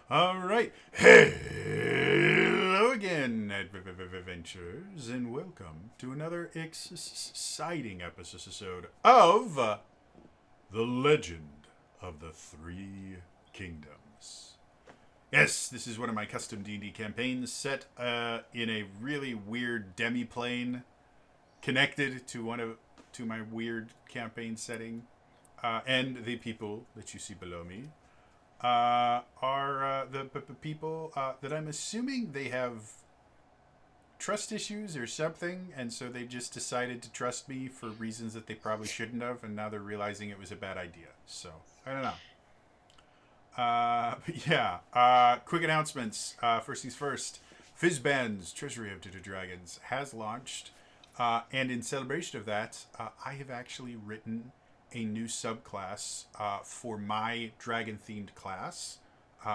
All right. Hello again, adventurers, and welcome to another exciting episode of The Legend of the Three Kingdoms. Yes, this is one of my custom D&D campaigns set in a really weird demi-plane connected to my weird campaign setting and the people that you see below me are the people that I'm assuming they have trust issues or something, and so they just decided to trust me for reasons that they probably shouldn't have, and now they're realizing it was a bad idea. So I don't know. But yeah, quick announcements. First things first. Fizban's Treasury of Bitter Dragons has launched, and in celebration of that, I have actually written a new subclass for my dragon-themed class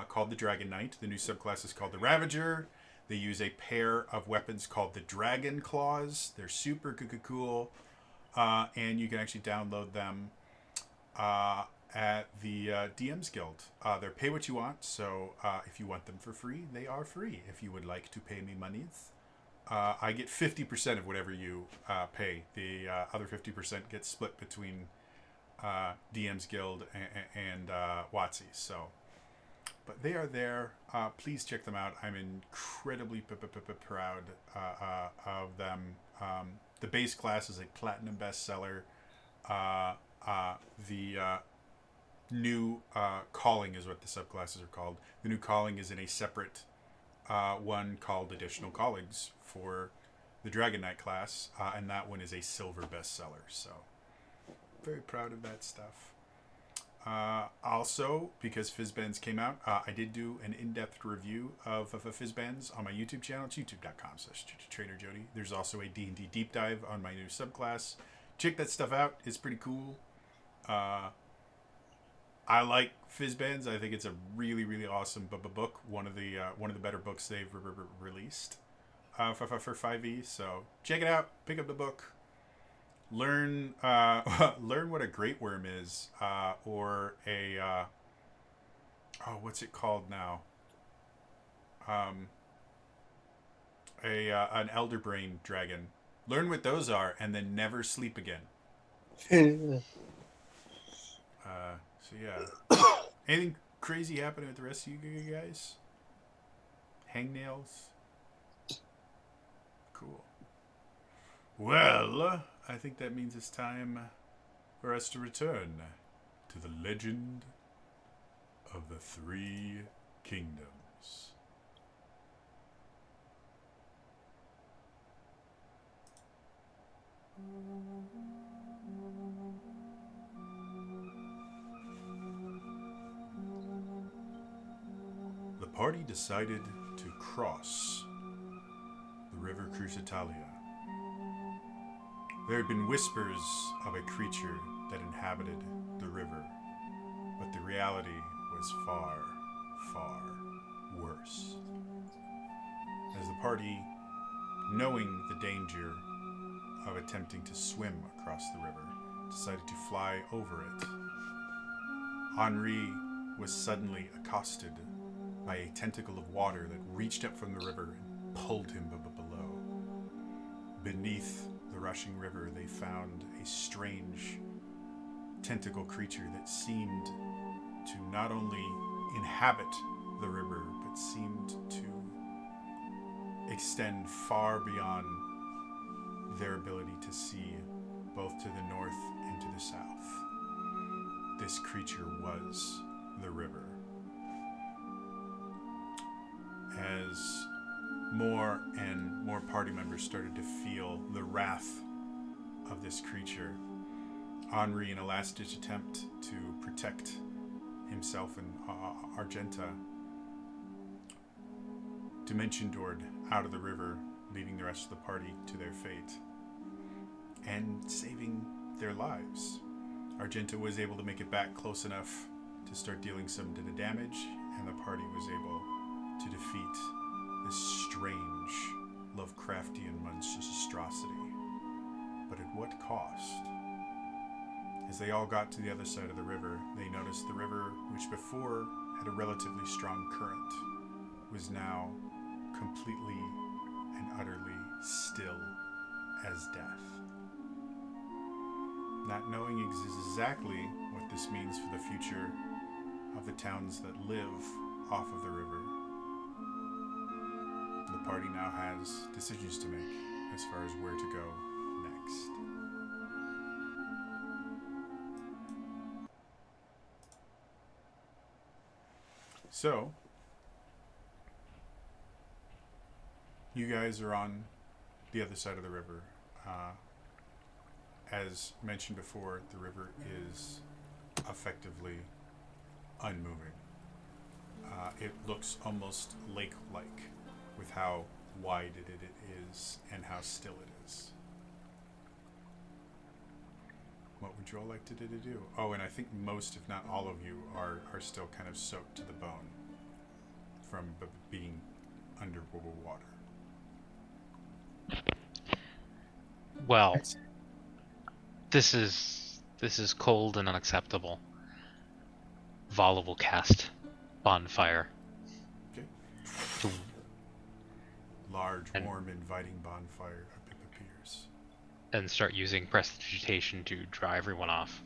called the Dragon Knight. The new subclass is called the Ravager. They use a pair of weapons called the Dragon Claws. They're super cool, and you can actually download them at the DM's Guild. They're pay what you want, so if you want them for free, they are free. If you would like to pay me monies, I get 50% of whatever you pay. The other 50% gets split between DM's Guild and WotC. So, but they are there. Please check them out. I'm incredibly proud of them. The base class is a platinum bestseller. The new calling is what the subclasses are called. The new calling is in a separate one called Additional Callings for the Dragon Knight class, and that one is a silver bestseller. So, very proud of that stuff. Also, because Fizban's came out, I did do an in-depth review of Fizban's on my YouTube channel. It's youtube.com/TrainerJody. There's also a D&D deep dive on my new subclass. Check that stuff out. It's pretty cool. I like Fizban's. I think it's a really, really awesome book. One of the better books they've released for 5e. So check it out. Pick up the book. Learn learn what a great worm is, or a what's it called now? An elder brain dragon. Learn what those are, and then never sleep again. So yeah, anything crazy happening with the rest of you guys? Hangnails. Cool. Well, I think that means it's time for us to return to the legend of the Three Kingdoms. The party decided to cross the river Crusitalia. There had been whispers of a creature that inhabited the river, but the reality was far, far worse. As the party, knowing the danger of attempting to swim across the river, decided to fly over it, Henri was suddenly accosted by a tentacle of water that reached up from the river and pulled him below. Beneath the rushing river, they found a strange tentacle creature that seemed to not only inhabit the river, but seemed to extend far beyond their ability to see, both to the north and to the south. This creature was the river. As more and more party members started to feel the wrath of this creature, Henri, in a last-ditch attempt to protect himself and Argenta, dimension doored out of the river, leaving the rest of the party to their fate and saving their lives. Argenta was able to make it back close enough to start dealing some damage, and the party was able to defeat this strange Lovecraftian monstrosity. But at what cost? As they all got to the other side of the river, they noticed the river, which before had a relatively strong current was now completely and utterly still as death. Not knowing exactly what this means for the future of the towns that live off of the river, the party now has decisions to make as far as where to go next. So, you guys are on the other side of the river. As mentioned before, the river is effectively unmoving. It looks almost lake-like with how wide it is and how still it is. What would you all like to do? Oh, and I think most, if not all of you, are still kind of soaked to the bone from being under water. Well, this is cold and unacceptable. Vala will cast bonfire. Okay. To, Large, and, warm, inviting bonfire appears. and start using prestidigitation to draw everyone off.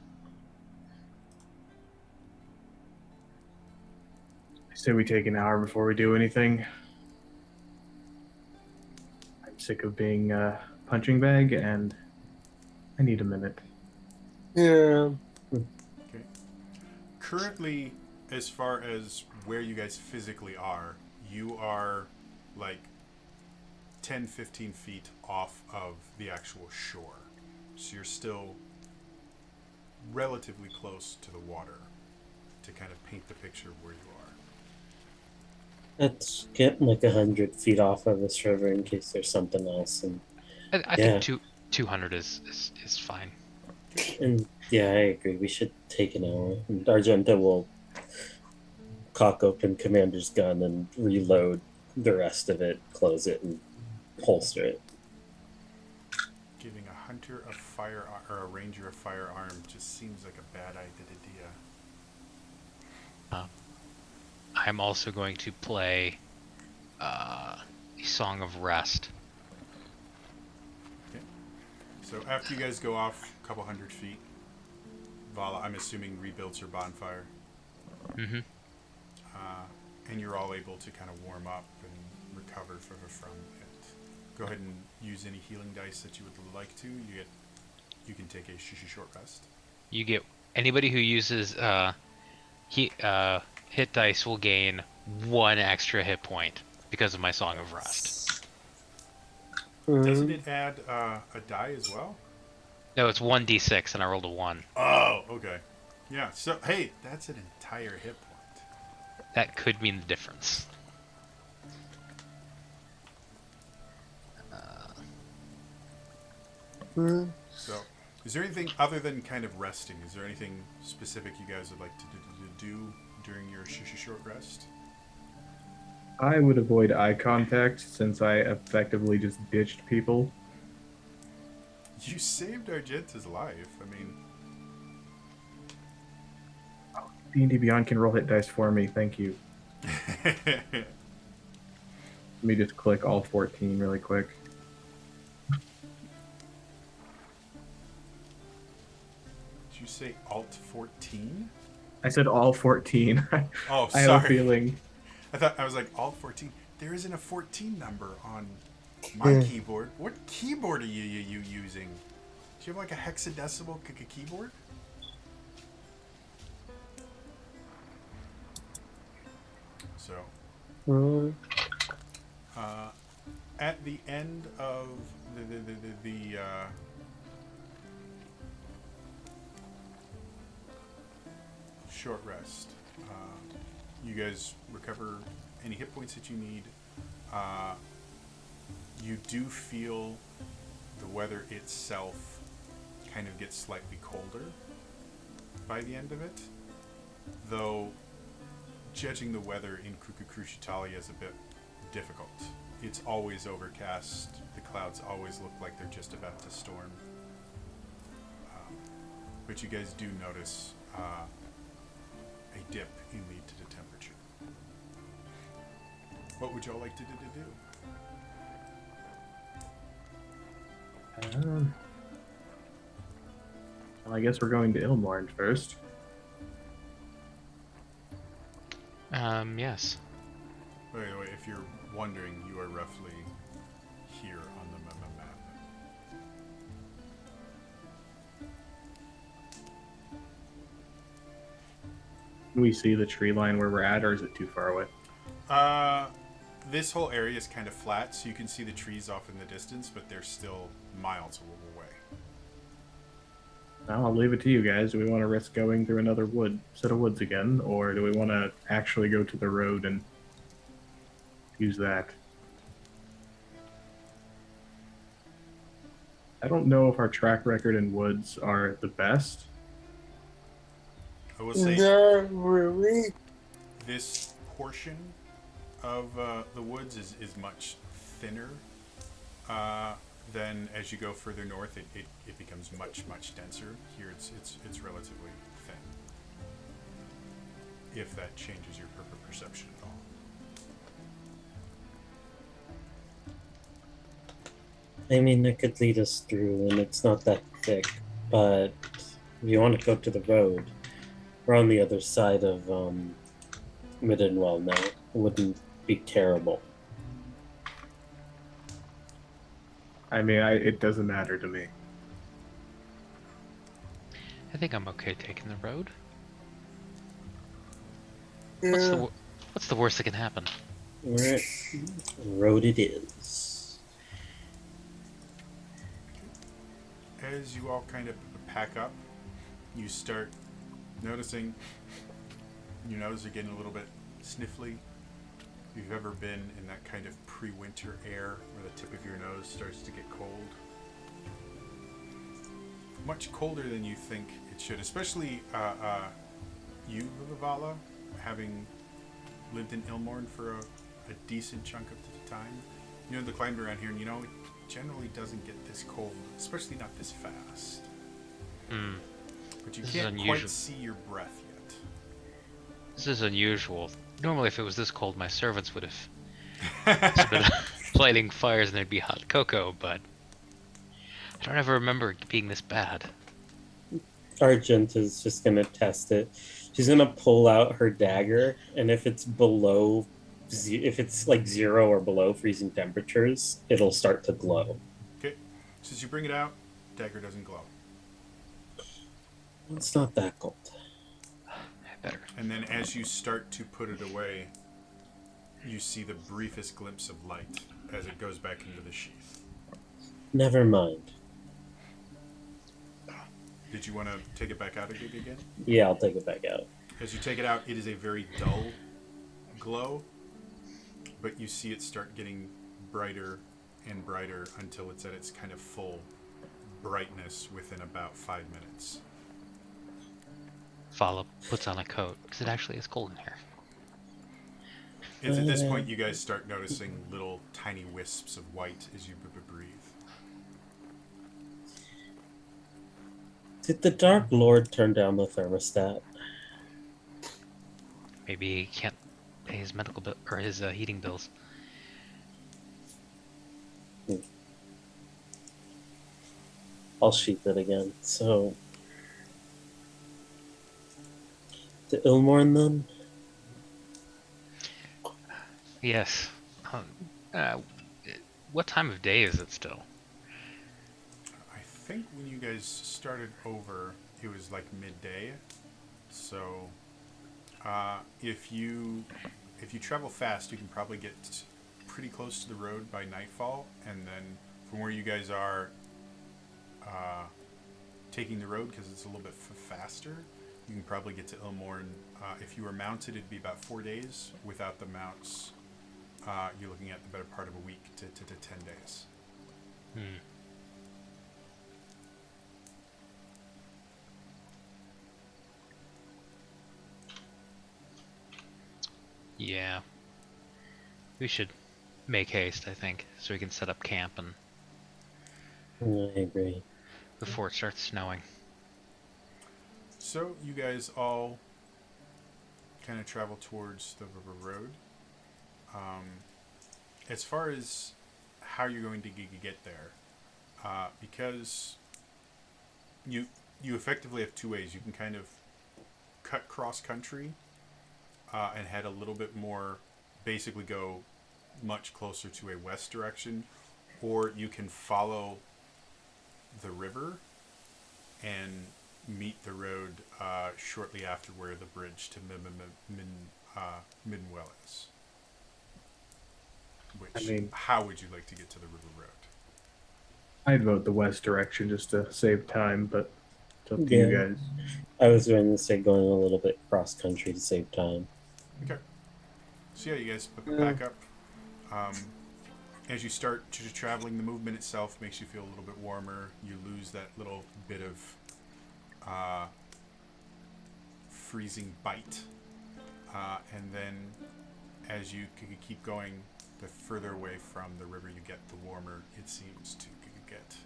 I say we take an hour before we do anything. I'm sick of being a punching bag, and I need a minute. Yeah. Okay. Currently, as far as where you guys physically are, you are like 10, 15 feet off of the actual shore. So you're still relatively close to the water to kind of paint the picture of where you are. Let's get like 100 feet off of this river in case there's something else. I think 200 is fine. And yeah, I agree. We should take an hour. And Argenta will cock open Commander's gun and reload the rest of it, close it, and holster it. Giving a hunter a firearm or a ranger a firearm just seems like a bad idea. I'm also going to play Song of Rest. Okay. So after you guys go off a couple hundred feet, Vala, I'm assuming, rebuilds her bonfire. Mm-hmm. And you're all able to kind of warm up and recover from it. Go ahead and use any healing dice that you would like to. You can take a short rest. You get anybody who uses hit dice will gain 1 extra hit point because of my Song of Rest. Doesn't it add a die as well? No, it's 1d6 and I rolled a 1. Oh, okay. Yeah, so, hey, that's an entire hit point. That could mean the difference. So, is there anything other than kind of resting? Is there anything specific you guys would like to do during your short rest? I would avoid eye contact since I effectively just ditched people. You saved Argenta's life. I mean, D&D Beyond can roll hit dice for me. Thank you. Let me just click all 14 really quick. did you say Alt 14? I said all 14. Oh, I sorry. have a feeling. I was like, Alt 14? There isn't a 14 number on my keyboard. What keyboard are you using? Do you have like a hexadecimal keyboard? So, at the end of the short rest, you guys recover any hit points that you need. You do feel the weather itself kind of gets slightly colder by the end of it, though judging the weather in Cruciatalia is a bit difficult. It's always overcast. The clouds always look like they're just about to storm. But you guys do notice a dip in the temperature. What would y'all like to do? Well, I guess we're going to Ilmorn first. Yes. By the way, if you're wondering, you are roughly here on the map. Can we see the tree line where we're at, or is it too far away? This whole area is kind of flat, so you can see the trees off in the distance, but they're still miles away. Well, I'll leave it to you guys. Do we want to risk going through another set of woods again, or do we want to actually go to the road and use that? I don't know if our track record in woods are the best. I will say, Not really. this portion of the woods is much thinner than as you go further north. It becomes much denser. Here it's relatively thin. If that changes your perception at all. I mean, it could lead us through, and it's not that thick. But if you want to go to the road, we're on the other side of Middenwell now. It wouldn't be terrible. I mean, it doesn't matter to me. I think I'm okay taking the road. Yeah. What's the worst that can happen? Right. Road it is. As you all kind of pack up, you start noticing. You notice you're getting a little bit sniffly. If you've ever been in that kind of pre-winter air where the tip of your nose starts to get cold. Much colder than you think it should, especially you, Vivala, having lived in Ilmorn for a decent chunk of the time. You know the climate around here, and you know it generally doesn't get this cold, especially not this fast. But you This is can't quite unusual. see your breath yet. This is unusual. Normally, if it was this cold, my servants would have been lighting fires and there'd be hot cocoa, but I don't ever remember it being this bad. Argent is just gonna test it. She's gonna pull out her dagger, and if it's below, if it's like 0 or below freezing temperatures, it'll start to glow. Okay, since you bring it out, dagger doesn't glow. It's not that cold. Better. And then as you start to put it away, you see the briefest glimpse of light as it goes back into the sheath. Never mind. Did you want to take it back out again? Yeah, I'll take it back out. As you take it out, it is a very dull glow, but you see it start getting brighter and brighter until it's at its kind of full brightness within about 5 minutes. Follow puts on a coat because it actually is cold in here. It's at this point you guys start noticing little tiny wisps of white as you breathe. Did the Dark Lord turn down the thermostat? Maybe he can't pay his medical bill or his heating bills. I'll sheep it again. So, to Ilmorn then? Yes. What time of day is it still? I think when you guys started over, it was like midday. So, if you travel fast, you can probably get pretty close to the road by nightfall, and then from where you guys are, taking the road because it's a little bit faster, you can probably get to Ilmorn. If you were mounted, it'd be about 4 days. Without the mounts, you're looking at the better part of a week to 10 days. Yeah. We should make haste, I think, so we can set up camp and I agree. before it starts snowing. So you guys all kind of travel towards the river road. As far as how you're going to get there, because you effectively have two ways. You can kind of cut cross country and head a little bit more, basically go much closer to a west direction, or you can follow the river and meet the road shortly after where the bridge to Midwell is. Which, I mean- how would you like to get to the river road? I'd vote the west direction just to save time, but it's up to Yeah. you guys. I was going to say going a little bit cross country to save time. Okay. So yeah, you guys back up. As you start traveling, the movement itself makes you feel a little bit warmer. You lose that little bit of freezing bite, and then as you keep going, the further away from the river you get, the warmer it seems to get.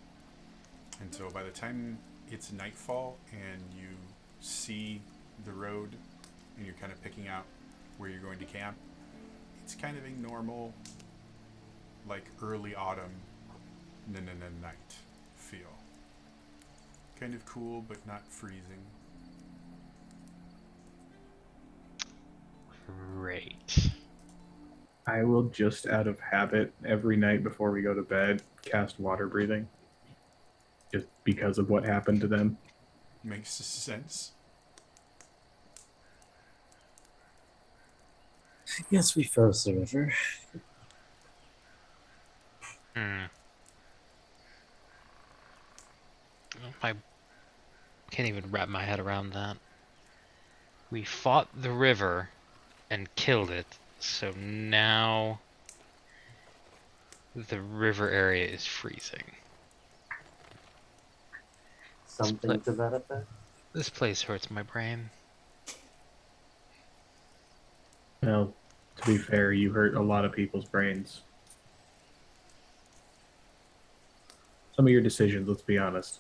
And so by the time it's nightfall and you see the road and you're kind of picking out where you're going to camp, it's kind of a normal, like early autumn night feel. Kind of cool, but not freezing. Great. I will just out of habit every night before we go to bed cast water breathing. Just because of what happened to them. Makes sense. Yes, we froze the river. I can't even wrap my head around that. We fought the river and killed it, so now the river area is freezing. Something to that effect. This place hurts my brain. Well, to be fair, you hurt a lot of people's brains. Some of your decisions, let's be honest.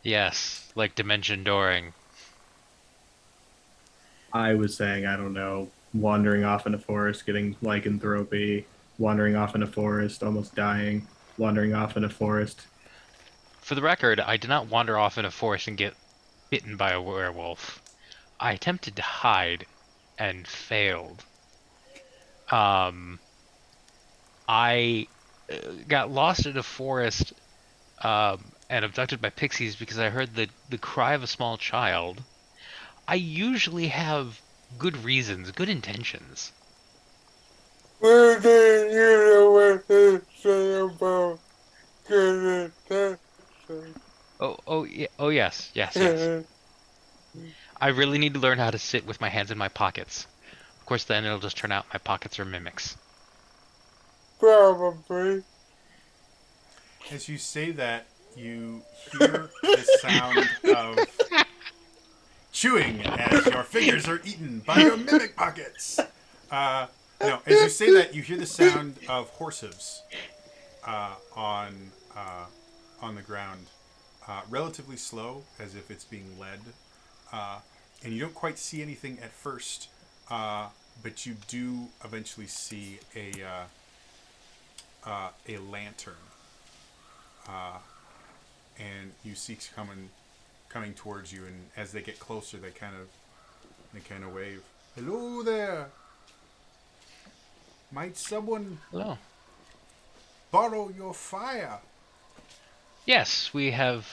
Yes, like dimension dooring. I was saying, I don't know, wandering off in a forest, getting lycanthropy, wandering off in a forest, almost dying, wandering off in a forest. For the record, I did not wander off in a forest and get bitten by a werewolf. I attempted to hide and failed. I got lost in a forest and abducted by pixies because I heard the cry of a small child. I usually have good reasons, good intentions. What did you know what to say about good intentions? Oh yes. I really need to learn how to sit with my hands in my pockets. Of course, then it'll just turn out my pockets are mimics. Probably. As you say that, you hear the sound of chewing as your fingers are eaten by your mimic pockets. No, as you say that, you hear the sound of horse hooves on the ground, relatively slow, as if it's being led. And you don't quite see anything at first, but you do eventually see a lantern, and you see coming towards you. And as they get closer, they kind of wave. Hello there. Might someone Hello. borrow your fire? Yes, we have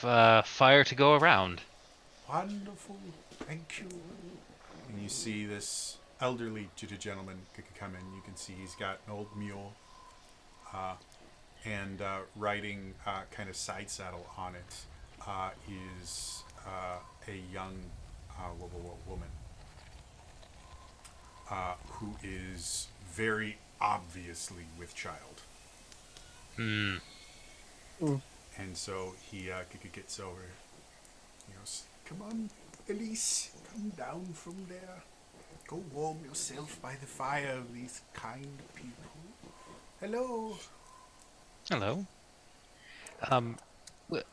fire to go around. Wonderful, thank you. And you see this elderly gentleman come in. You can see he's got an old mule, and riding kind of side saddle on it is a young woman who is very obviously with child. And so he gets over. He goes, "Come on, Elise, come down from there. Go warm yourself by the fire of these kind people. Hello." Hello.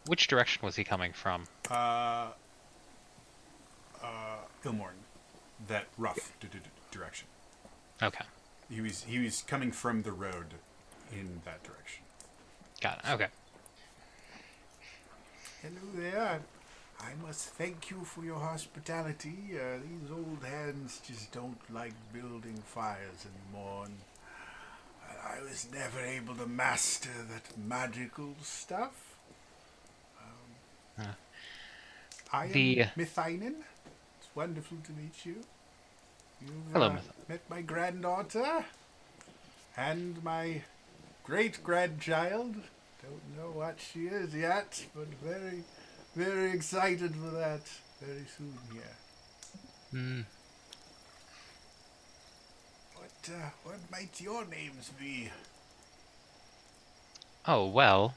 Which direction was he coming from? Ilmorn, that rough direction. Okay. He was coming from the road in that direction. Got it. Okay. Hello there. I must thank you for your hospitality. These old hands just don't like building fires anymore. And I was never able to master that magical stuff. Uh, I am the- Mithinen. It's wonderful to meet you. You've Hello, Myth. met my granddaughter and my great-grandchild. Don't know what she is yet, but very, very excited for that very soon here. Hmm. What might your names be? Oh, well,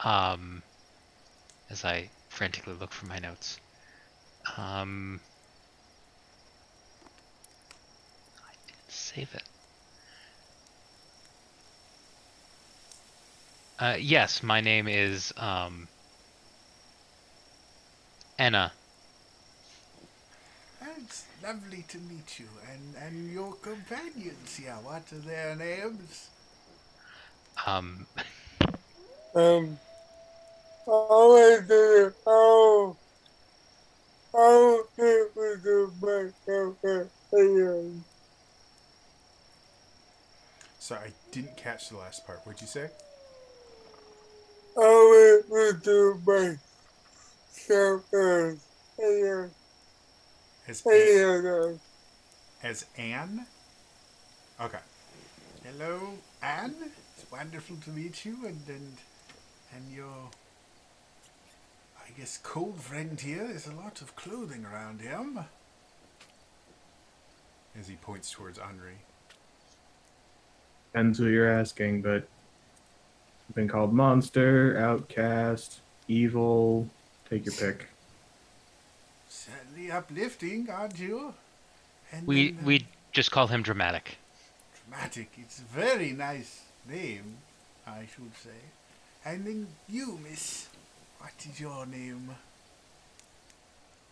as I frantically look for my notes. I didn't save it. Yes, my name is, Anna. It's lovely to meet you, and your companions here. What are their names? Um, Always do I'll get with the back of Sorry, I didn't catch the last part. What'd you say? Always with the back of As the as Anne? Okay. Hello, Anne. It's wonderful to meet you, and your, I guess, cold friend here. There's a lot of clothing around him. As he points towards Henri. Depends what you're asking, but I've been called monster, outcast, evil. Take your pick. Certainly uplifting, aren't you? And we then, we just call him Dramatic. dramatic. It's a very nice name, I should say. And then you, miss. What is your name?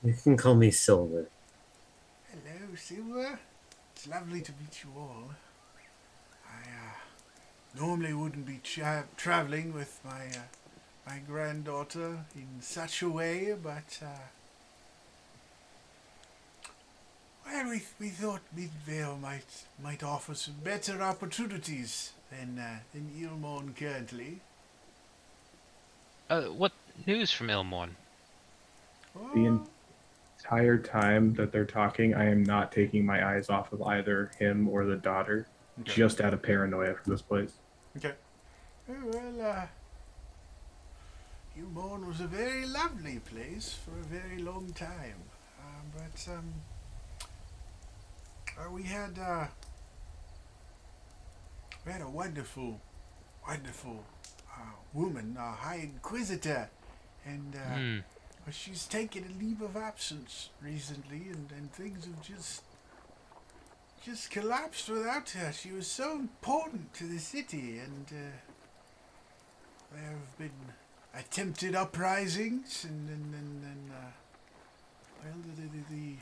You can call me Silver. Hello, Silver. It's lovely to meet you all. I normally wouldn't be traveling with my granddaughter in such a way, but well, we thought Midvale might offer some better opportunities than Ilmorn currently. What news from Ilmorn? The Oh, entire time that they're talking, I am not taking my eyes off of either him or the daughter, okay. just out of paranoia for this place. Okay. Oh, well, Ilmorn was a very lovely place for a very long time. We had a wonderful woman, High Inquisitor, and Hmm. well, she's taken a leave of absence recently, and things have just collapsed without her. She was so important to the city, and there have been attempted uprisings, and well, the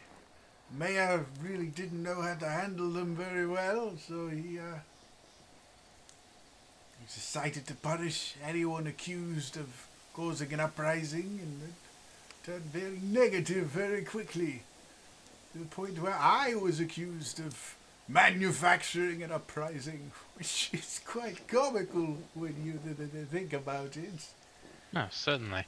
mayor really didn't know how to handle them very well, so he decided to punish anyone accused of causing an uprising, and it turned very negative very quickly, to the point where I was accused of manufacturing an uprising, which is quite comical when you think about it. No, certainly.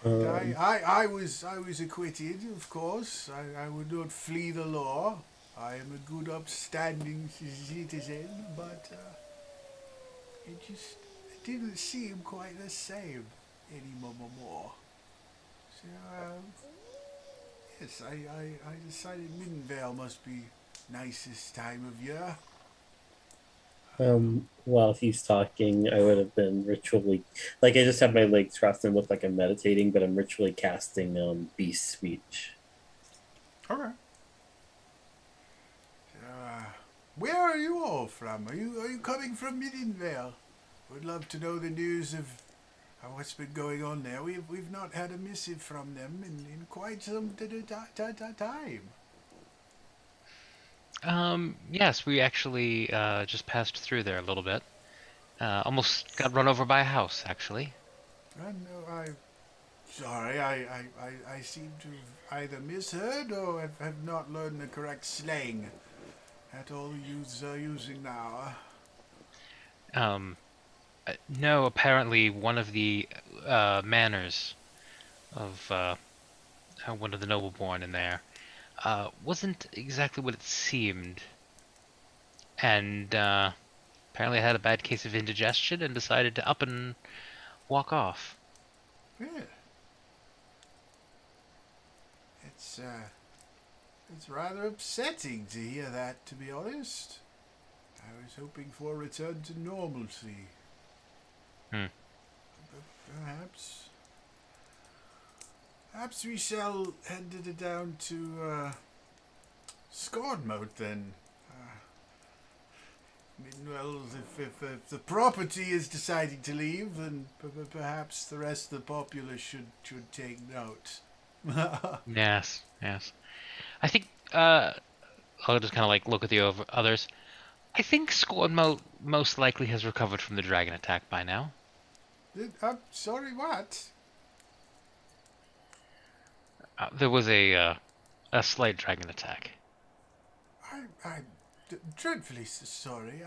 I was acquitted, of course. I would not flee the law. I am a good, upstanding citizen, but it didn't seem quite the same anymore. So, yes, I decided Middenvale must be nicest time of year. While he's talking, I would have been ritually, like, I just have my legs crossed and look like I'm meditating, but I'm ritually casting beast speech. Okay. Where are you all from? Are you coming from Middenvale? Would love to know the news of what's been going on there. We've not had a missive from them in quite some time. Yes, we actually just passed through there a little bit. Almost got run over by a house, actually. No, I'm sorry. I seem to have either misheard or have not learned the correct slang at all you are using now. Um, no, apparently one of the manors of one of the nobleborn in there wasn't exactly what it seemed, and apparently I had a bad case of indigestion and decided to up and walk off. Yeah. It's it's rather upsetting to hear that, to be honest. I was hoping for a return to normalcy. Hmm. Perhaps. Perhaps we shall head it down to Scorn mode then. Well, if the property is deciding to leave, then perhaps the rest of the populace should take note. Yes, yes. I think I'll just kind of like look at the others. I think Scorn most likely has recovered from the dragon attack by now. I'm sorry, what? There was a slight dragon attack. I'm dreadfully sorry.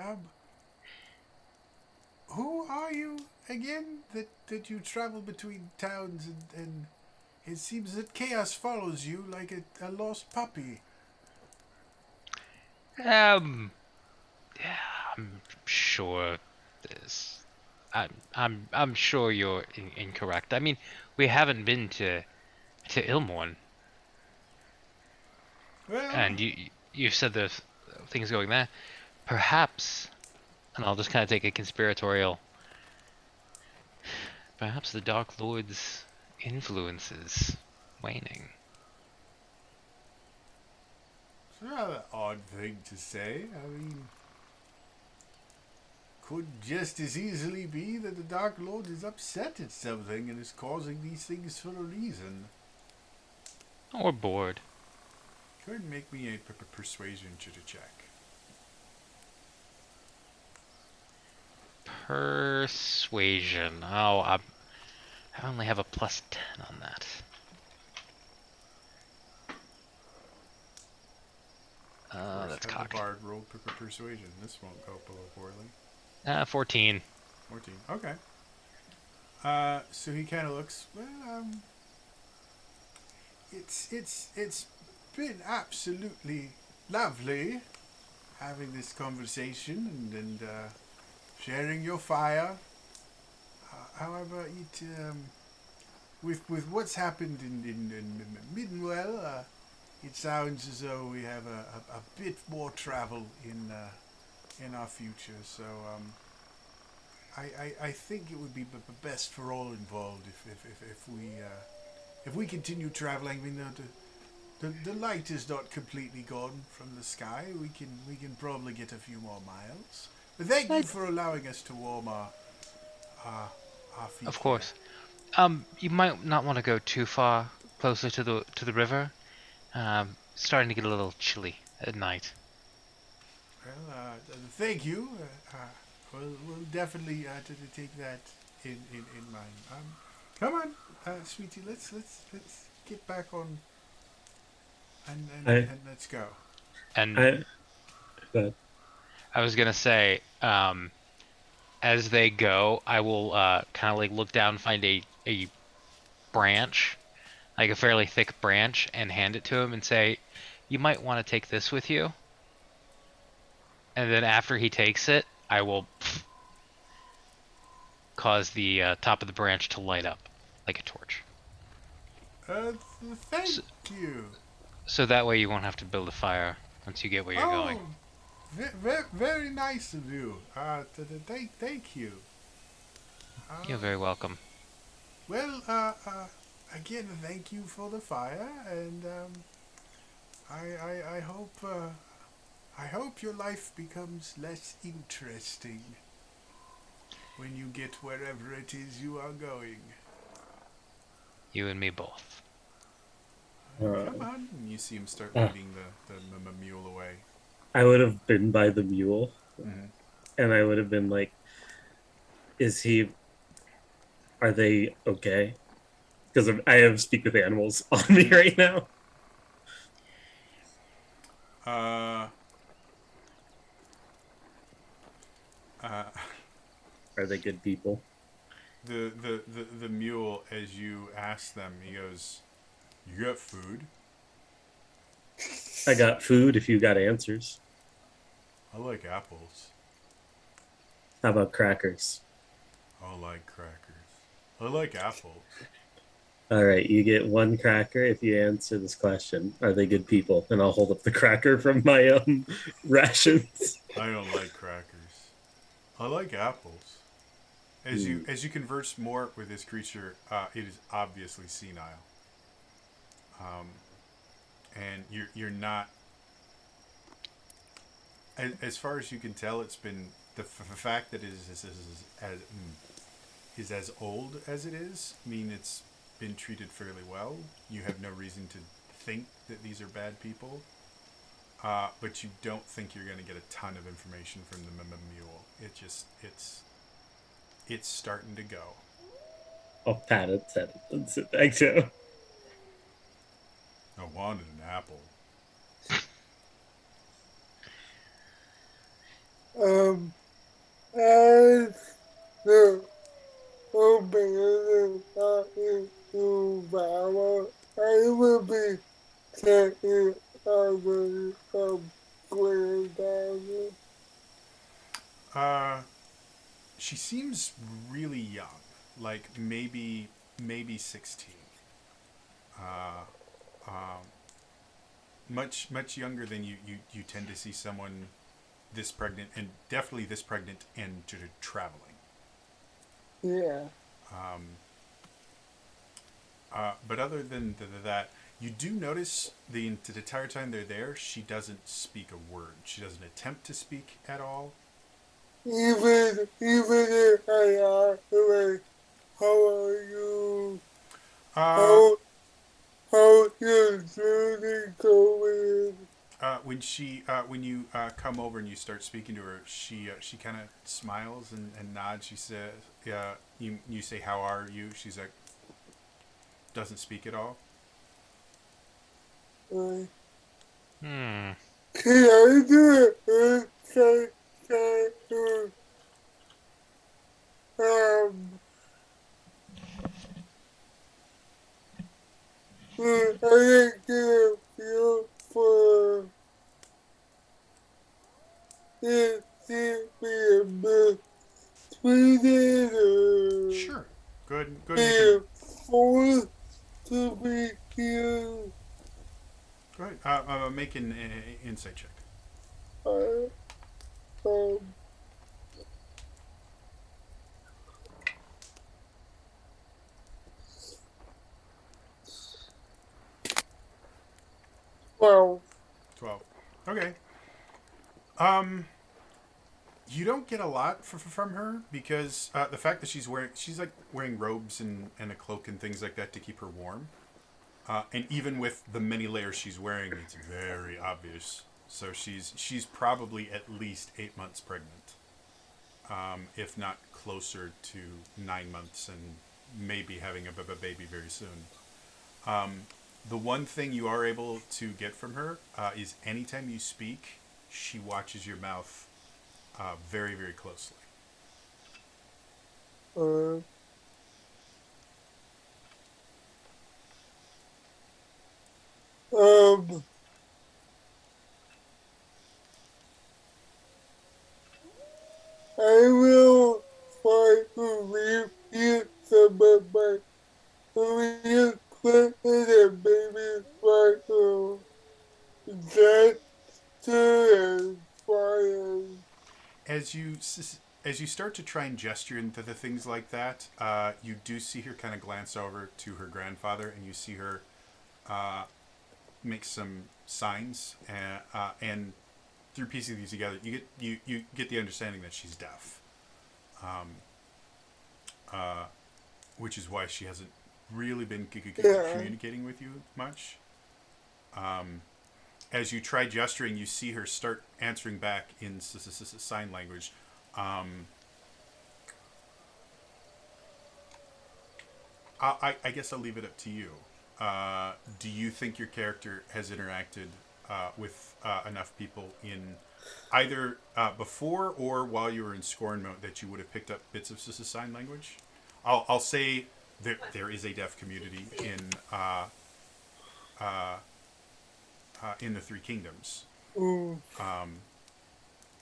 Who are you again? That you travel between towns and it seems that chaos follows you like a lost puppy. Um, yeah, I'm sure this. I'm sure you're incorrect. I mean, we haven't been to Ilmorn, Well, and you said there's things going there. Perhaps, and I'll just kind of take a conspiratorial. Perhaps the Dark Lord's influence is waning. it's a rather odd thing to say. I mean, could just as easily be that the Dark Lord is upset at something and is causing these things for a reason. Or bored. Go ahead and make me a persuasion to check. Persuasion. I only have a +10 on that. That's Have cocked. the bard roll persuasion. This won't go below poorly. 14. 14. Okay. So he kind of looks. Well, it's been absolutely lovely having this conversation and sharing your fire. However, with what's happened in Middenwell, it sounds as though we have a bit more travel in our future. So I think it would be best for all involved if we continue traveling. I mean, the light is not completely gone from the sky. We can probably get a few more miles. But thank you for allowing us to warm our feet. Of course. You might not want to go too far closer to the river. Starting to get a little chilly at night. Well, thank you. We'll definitely take that in mind. Come on, sweetie. Let's get back on and let's go. And But I was gonna say, as they go, I will kind of like look down, find a branch, like a fairly thick branch, and hand it to him and say, "You might want to take this with you." And then after he takes it, I will cause the top of the branch to light up like a torch. Thank you. So that way you won't have to build a fire once you get where you're going. Very nice of you. Thank you. You're very welcome. Well, again, thank you for the fire, and I hope your life becomes less interesting when you get wherever it is you are going. You and me both. Come on. And you see him start leading the mule away. I would have been by the mule, Mhm. and I would have been like, "Is he? Are they okay?" Because I have speak with animals on me right now. Uh, uh, Are they good people? the mule, as you ask them, he goes, "You got food?" I got food if you got answers. I like apples. How about crackers? I like crackers. I like apples. All right, you get one cracker if you answer this question. Are they good people? And I'll hold up the cracker from my rations. I don't like crackers. I like apples. Hmm. As you converse more with this creature, it is obviously senile, and you're not. As far as you can tell, it's been the fact that it is as old as it is. Mean it's been treated fairly well. You have no reason to think that these are bad people, but you don't think you're going to get a ton of information from the mule. It's starting to go. I'll pat its head and sit back down. I wanted an apple. I the open talking to Mama. I will be taking over from Granddaddy. Uh, she seems really young, like maybe 16. Uh, um, much younger than you tend to see someone this pregnant, and definitely this pregnant and traveling. Yeah. Um, but other than that, you do notice the entire time they're there, she doesn't speak a word. She doesn't attempt to speak at all. Even if I ask like, how are you? Uh, How how's your journey going? When you come over and you start speaking to her, she kind of smiles and nods. She says, "Yeah." You say, "How are you?" She's like, doesn't speak at all. Like, Hmm. can I do it? Can I didn't get a feel for it to be a mistreated or Sure. Go ahead and make an. being forced to be here. Go ahead. Make an insight check. Uh, um, well, 12. Okay. Um, you don't get a lot from her because the fact that she's like wearing robes and a cloak and things like that to keep her warm. And even with the many layers she's wearing, it's very obvious. So she's probably at least 8 months pregnant, if not closer to 9 months, and maybe having a baby very soon. The one thing you are able to get from her is anytime you speak, she watches your mouth very, very closely. uh, um, I will try to repeat some of my real quick and baby right now. Just to inspire. As you as you start to try and gesture into the things like that, you do see her kind of glance over to her grandfather, and you see her make some signs, and through piecing these together, you get the understanding that she's deaf, um, uh, which is why she hasn't really been Yeah. communicating with you much. Um, as you try gesturing, you see her start answering back in sign language. I guess I'll leave it up to you. Do you think your character has interacted with enough people in either before or while you were in Scorn mode that you would have picked up bits of sign language? I'll say there is a deaf community in the Three Kingdoms, Mm.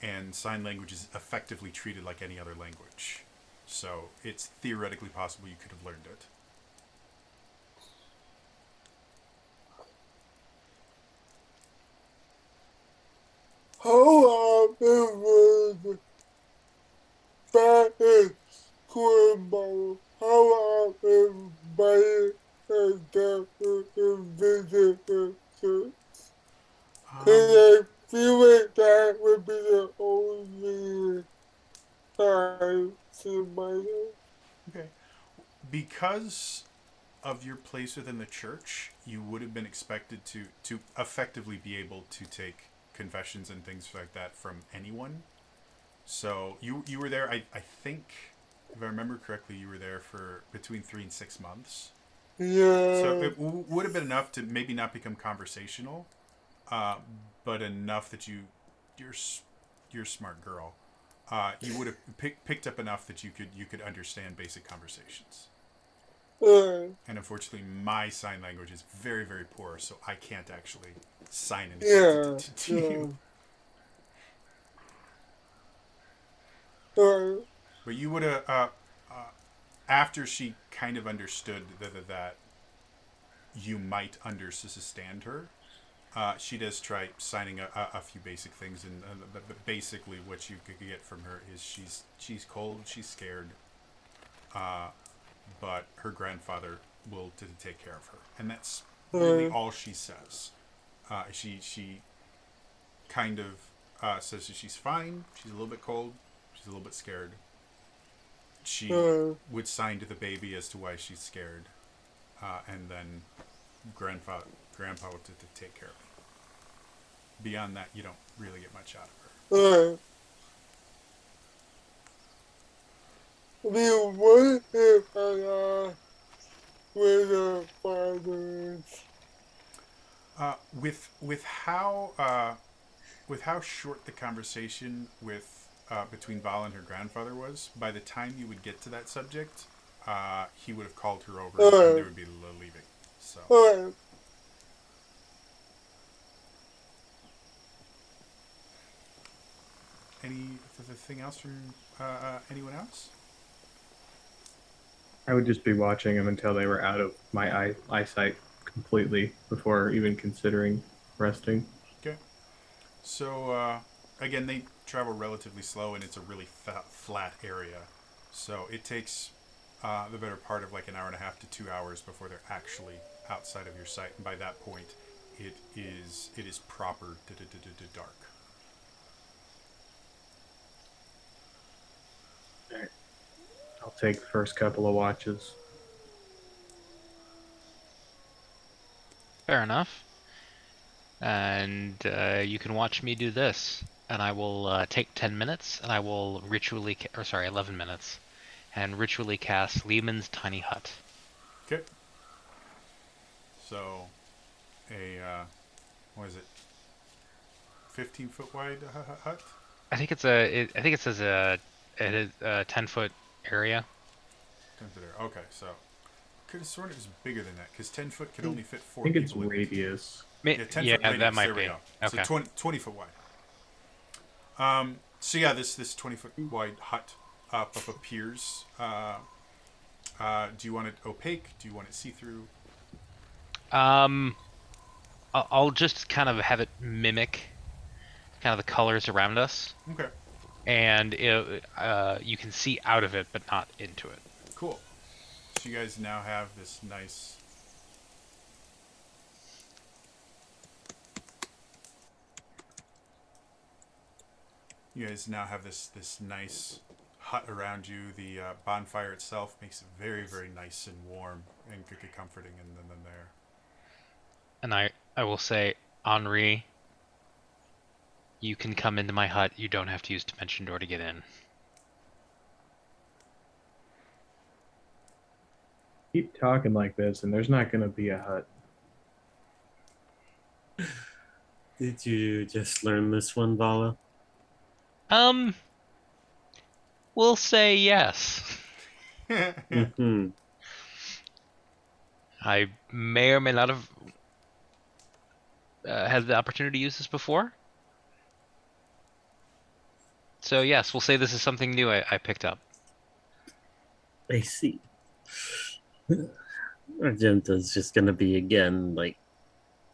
and sign language is effectively treated like any other language. So it's theoretically possible you could have learned it. How often was that in Squirrel? How often by and that visit the church? And I feel like that would be the only time in my life. Okay. Because of your place within the church, you would have been expected to effectively be able to take confessions and things like that from anyone. So you were there. I think, if I remember correctly, you were there for between 3 and 6 months. Yeah. So it would have been enough to maybe not become conversational, but enough that you're a smart girl. You would have picked up enough that you could understand basic conversations. And unfortunately, my sign language is very, very poor, so I can't actually sign anything to you. But you would have, after she kind of understood that you might understand her, she does try signing a few basic things, and basically what you could get from her is she's cold, she's scared, but her grandfather will take care of her, and that's really all she says. She kind of says that she's fine. She's a little bit cold. She's a little bit scared. She would sign to the baby as to why she's scared, and then grandpa will take care of her. Beyond that, you don't really get much out of her. I mean, what if I with a father? With how short the conversation between Val and her grandfather was, by the time you would get to that subject, he would have called her over and there would be leaving. So. Anything else from anyone else? I would just be watching them until they were out of my eyesight completely before even considering resting. Okay. So, again, they travel relatively slow, and it's a really flat area. So it takes the better part of like an hour and a half to 2 hours before they're actually outside of your sight. And by that point, it is proper dark. I'll take the first couple of watches. Fair enough. And you can watch me do this. And I will take 10 minutes, and I will ritually... 11 minutes. And ritually cast Lehman's Tiny Hut. Okay. So, what is it? 15-foot wide hut? I think it's a... I think it says a 10-foot area. 10-foot area. Okay, so could have sworn it was bigger than that because 10 foot can only fit 4 I think it's people. radius. Yeah, 10 foot radius. That might there be. we go. Okay. So 20 foot wide. So yeah, this 20 foot wide hut up appears. Do you want it opaque? Do you want it see through? I'll just kind of have it mimic kind of the colors around us. Okay. And you can see out of it, but not into it. Cool. So you guys now have this nice. You guys now have this nice hut around you. The bonfire itself makes it very, very nice and warm and comforting, and then there. And I will say, Henri, You can come into my hut. You don't have to use Dimension Door to get in. Keep talking like this, and there's not going to be a hut. Did you just learn this one, Vala? Um, we'll say yes. Mm-hmm. I may or may not have had the opportunity to use this before. So yes, we'll say this is something new I picked up. I see. Argenta's just gonna be again like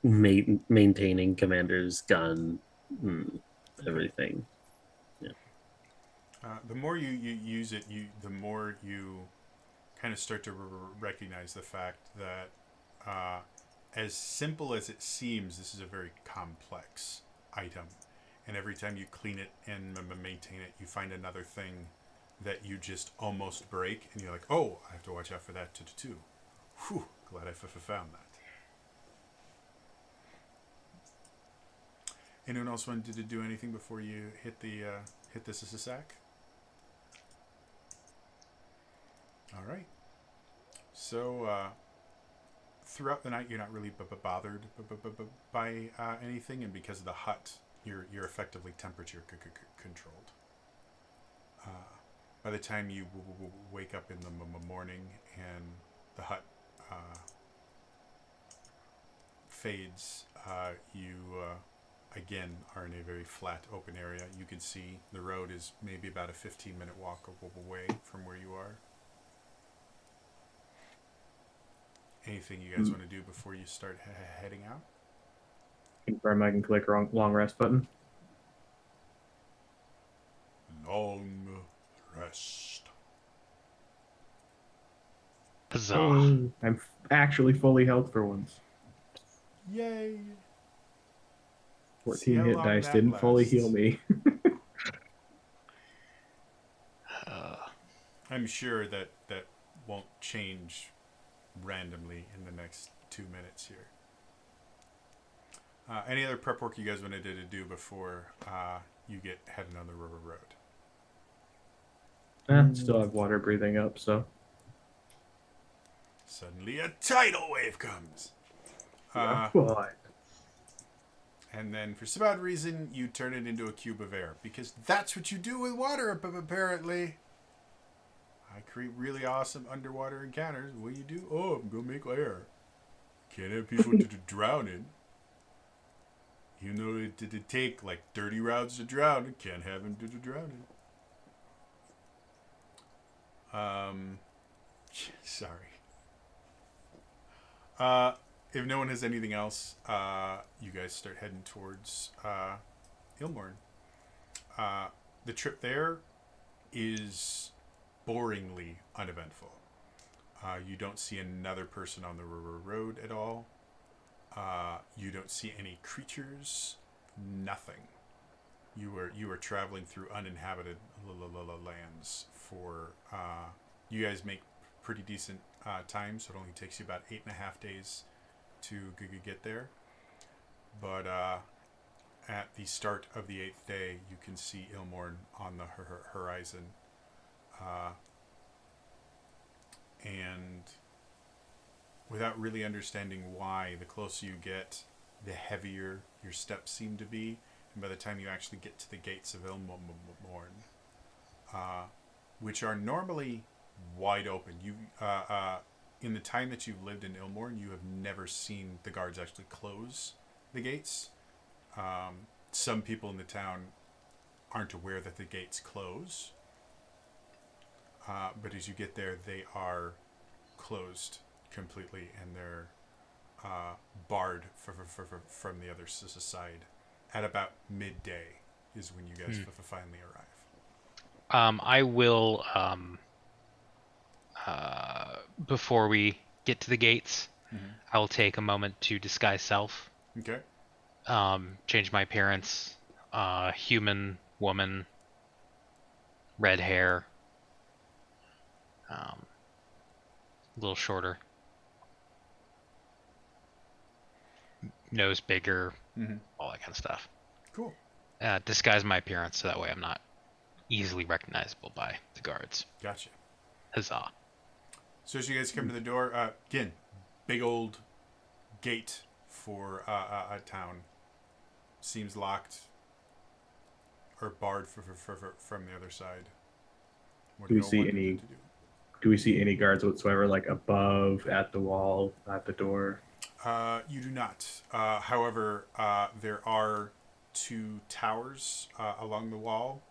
maintaining Commander's gun, everything. The more you use it, the more you kind of start to recognize the fact that, as simple as it seems, this is a very complex item. And every time you clean it and maintain it, you find another thing that you just almost break, and you're like, oh, I have to watch out for that too. Whew, glad I found that. Anyone else wanted to do anything before you hit this as a sack? All right. So throughout the night, you're not really bothered by anything, and because of the hut, you're effectively temperature controlled. By the time you wake up in the morning and the hut fades, you again are in a very flat open area. You can see the road is maybe about a 15-minute walk away from where you are. Anything you guys want to do before you start heading out? Confirm I can click long rest button. Long rest. Huzzah. Hey, I'm actually fully health for once. Yay! 14 hit dice didn't fully heal me. I'm sure that won't change randomly in the next 2 minutes here. Any other prep work you guys wanted to do before you get heading on the river road? Still have water breathing up, so. Suddenly a tidal wave comes. Boy. And then for some odd reason, you turn it into a cube of air. Because that's what you do with water, apparently. I create really awesome underwater encounters. What do you do? Oh, I'm going to make air. Can't have people to drown in. Even though it did take like 30 rounds to drown, can't have him to drown in. Sorry. If no one has anything else, you guys start heading towards Ilmorn. The trip there is boringly uneventful. You don't see another person on the road at all. You don't see any creatures. Nothing. You are traveling through uninhabited lands for. You guys make pretty decent time, so it only takes you about 8.5 days to get there. But at the start of the 8th day, you can see Ilmorn on the horizon. And without really understanding why, the closer you get, the heavier your steps seem to be. And by the time you actually get to the gates of Ilmorn, which are normally wide open, in the time that you've lived in Ilmorn, you have never seen the guards actually close the gates. Some people in the town aren't aware that the gates close. But as you get there, they are closed completely, and they're barred from the other side. At about midday is when you guys finally arrive. I will, before we get to the gates, I will take a moment to disguise self. Okay. Change my appearance. Human, woman, red hair. A little shorter. Nose bigger. All that kind of stuff. Cool. disguise my appearance so that way I'm not easily recognizable by the guards. Gotcha. Huzzah. So as you guys come to the door, again, big old gate for a town. Seems locked or barred from the other side. What Do we no see one any- to do. Do we see any guards whatsoever, like above, at the wall, at the door? You do not. However, there are two towers along the wall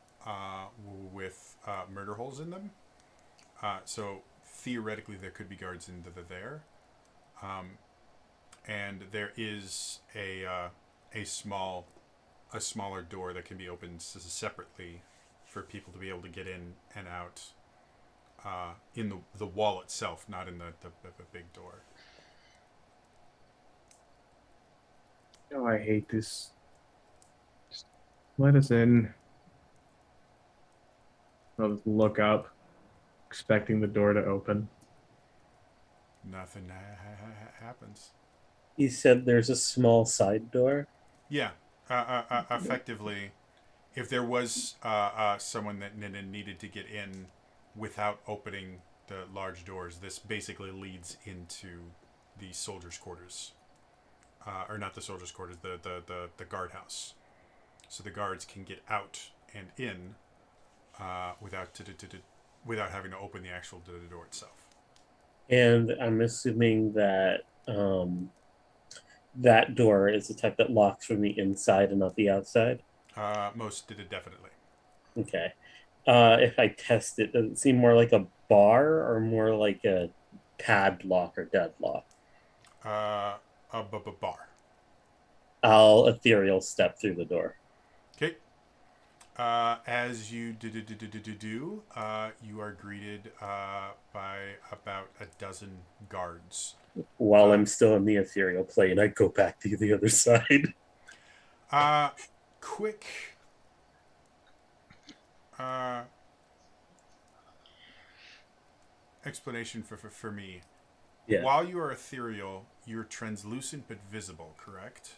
with murder holes in them. So theoretically, there could be guards in there. And there is a smaller door that can be opened separately for people to be able to get in and out in the wall itself, not in the big door. Oh, I hate this. Just let us in. I'll just look up, expecting the door to open. Nothing happens. You said there's a small side door. Yeah, effectively, if there was someone that needed to get in without opening the large doors, this basically leads into the soldiers' quarters, or not the soldiers' quarters, the guardhouse. So the guards can get out and in without having to open the actual door itself. And I'm assuming that that door is the type that locks from the inside and not the outside. Most did it definitely. Okay. If I test it, does it seem more like a bar or more like a padlock or deadlock? A bar. I'll ethereal step through the door. Okay. As you do, you are greeted by about a dozen guards. While I'm still in the ethereal plane, I go back to the other side. Quick. Explanation for me. Yeah. While you are ethereal, you're translucent but visible, correct?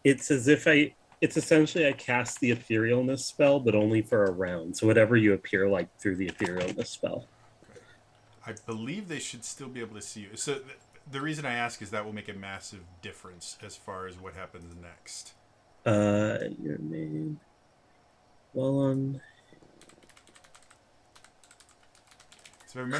It's as if it's essentially I cast the etherealness spell, but only for a round. So whatever you appear like through the etherealness spell. I believe they should still be able to see you. So the reason I ask is that will make a massive difference as far as what happens next. Your name. Well, So if I remember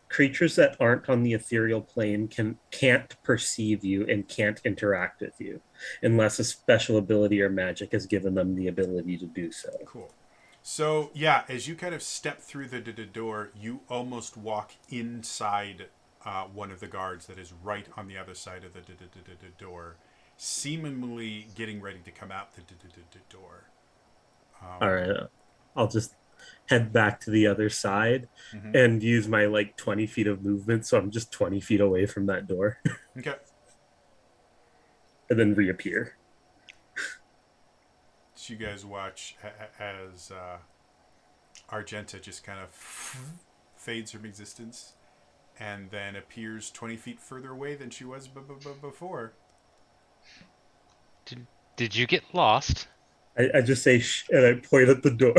creatures that aren't on the ethereal plane can't perceive you and can't interact with you unless a special ability or magic has given them the ability to do so. Cool. So yeah, as you kind of step through the door, you almost walk inside one of the guards that is right on the other side of the door, seemingly getting ready to come out the door. All right, I'll just head back to the other side and use my 20 feet of movement, so I'm just 20 feet away from that door. Okay. And then reappear. So you guys watch as Argenta just kind of fades from existence and then appears 20 feet further away than she was before. Did you get lost? I just say shh, and I point at the door.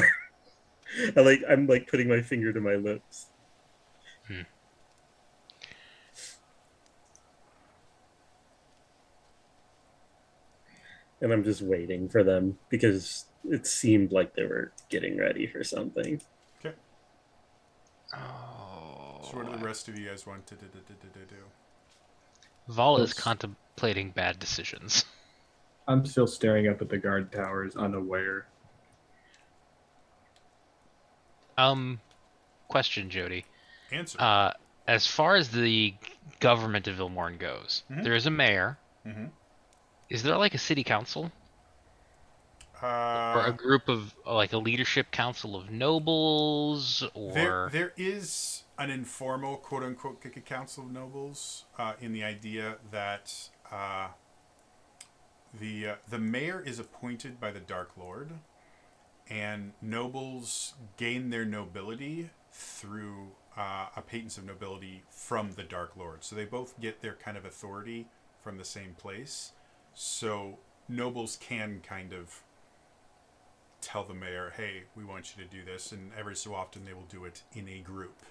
I'm putting my finger to my lips. And I'm just waiting for them because it seemed like they were getting ready for something. Okay. Oh. So what do the rest of you guys want to do? Vol is contemplating bad decisions. I'm still staring up at the guard towers, unaware. Question, Jody. Answer. As far as the government of Vilmorn goes, there is a mayor. Is there like a city council? Or a group of like a leadership council of nobles, or there is an informal quote unquote council of nobles in the idea that the mayor is appointed by the Dark Lord, and nobles gain their nobility through a patents of nobility from the Dark Lord. So they both get their kind of authority from the same place. So nobles can kind of tell the mayor, hey, we want you to do this, and every so often they will do it in a group.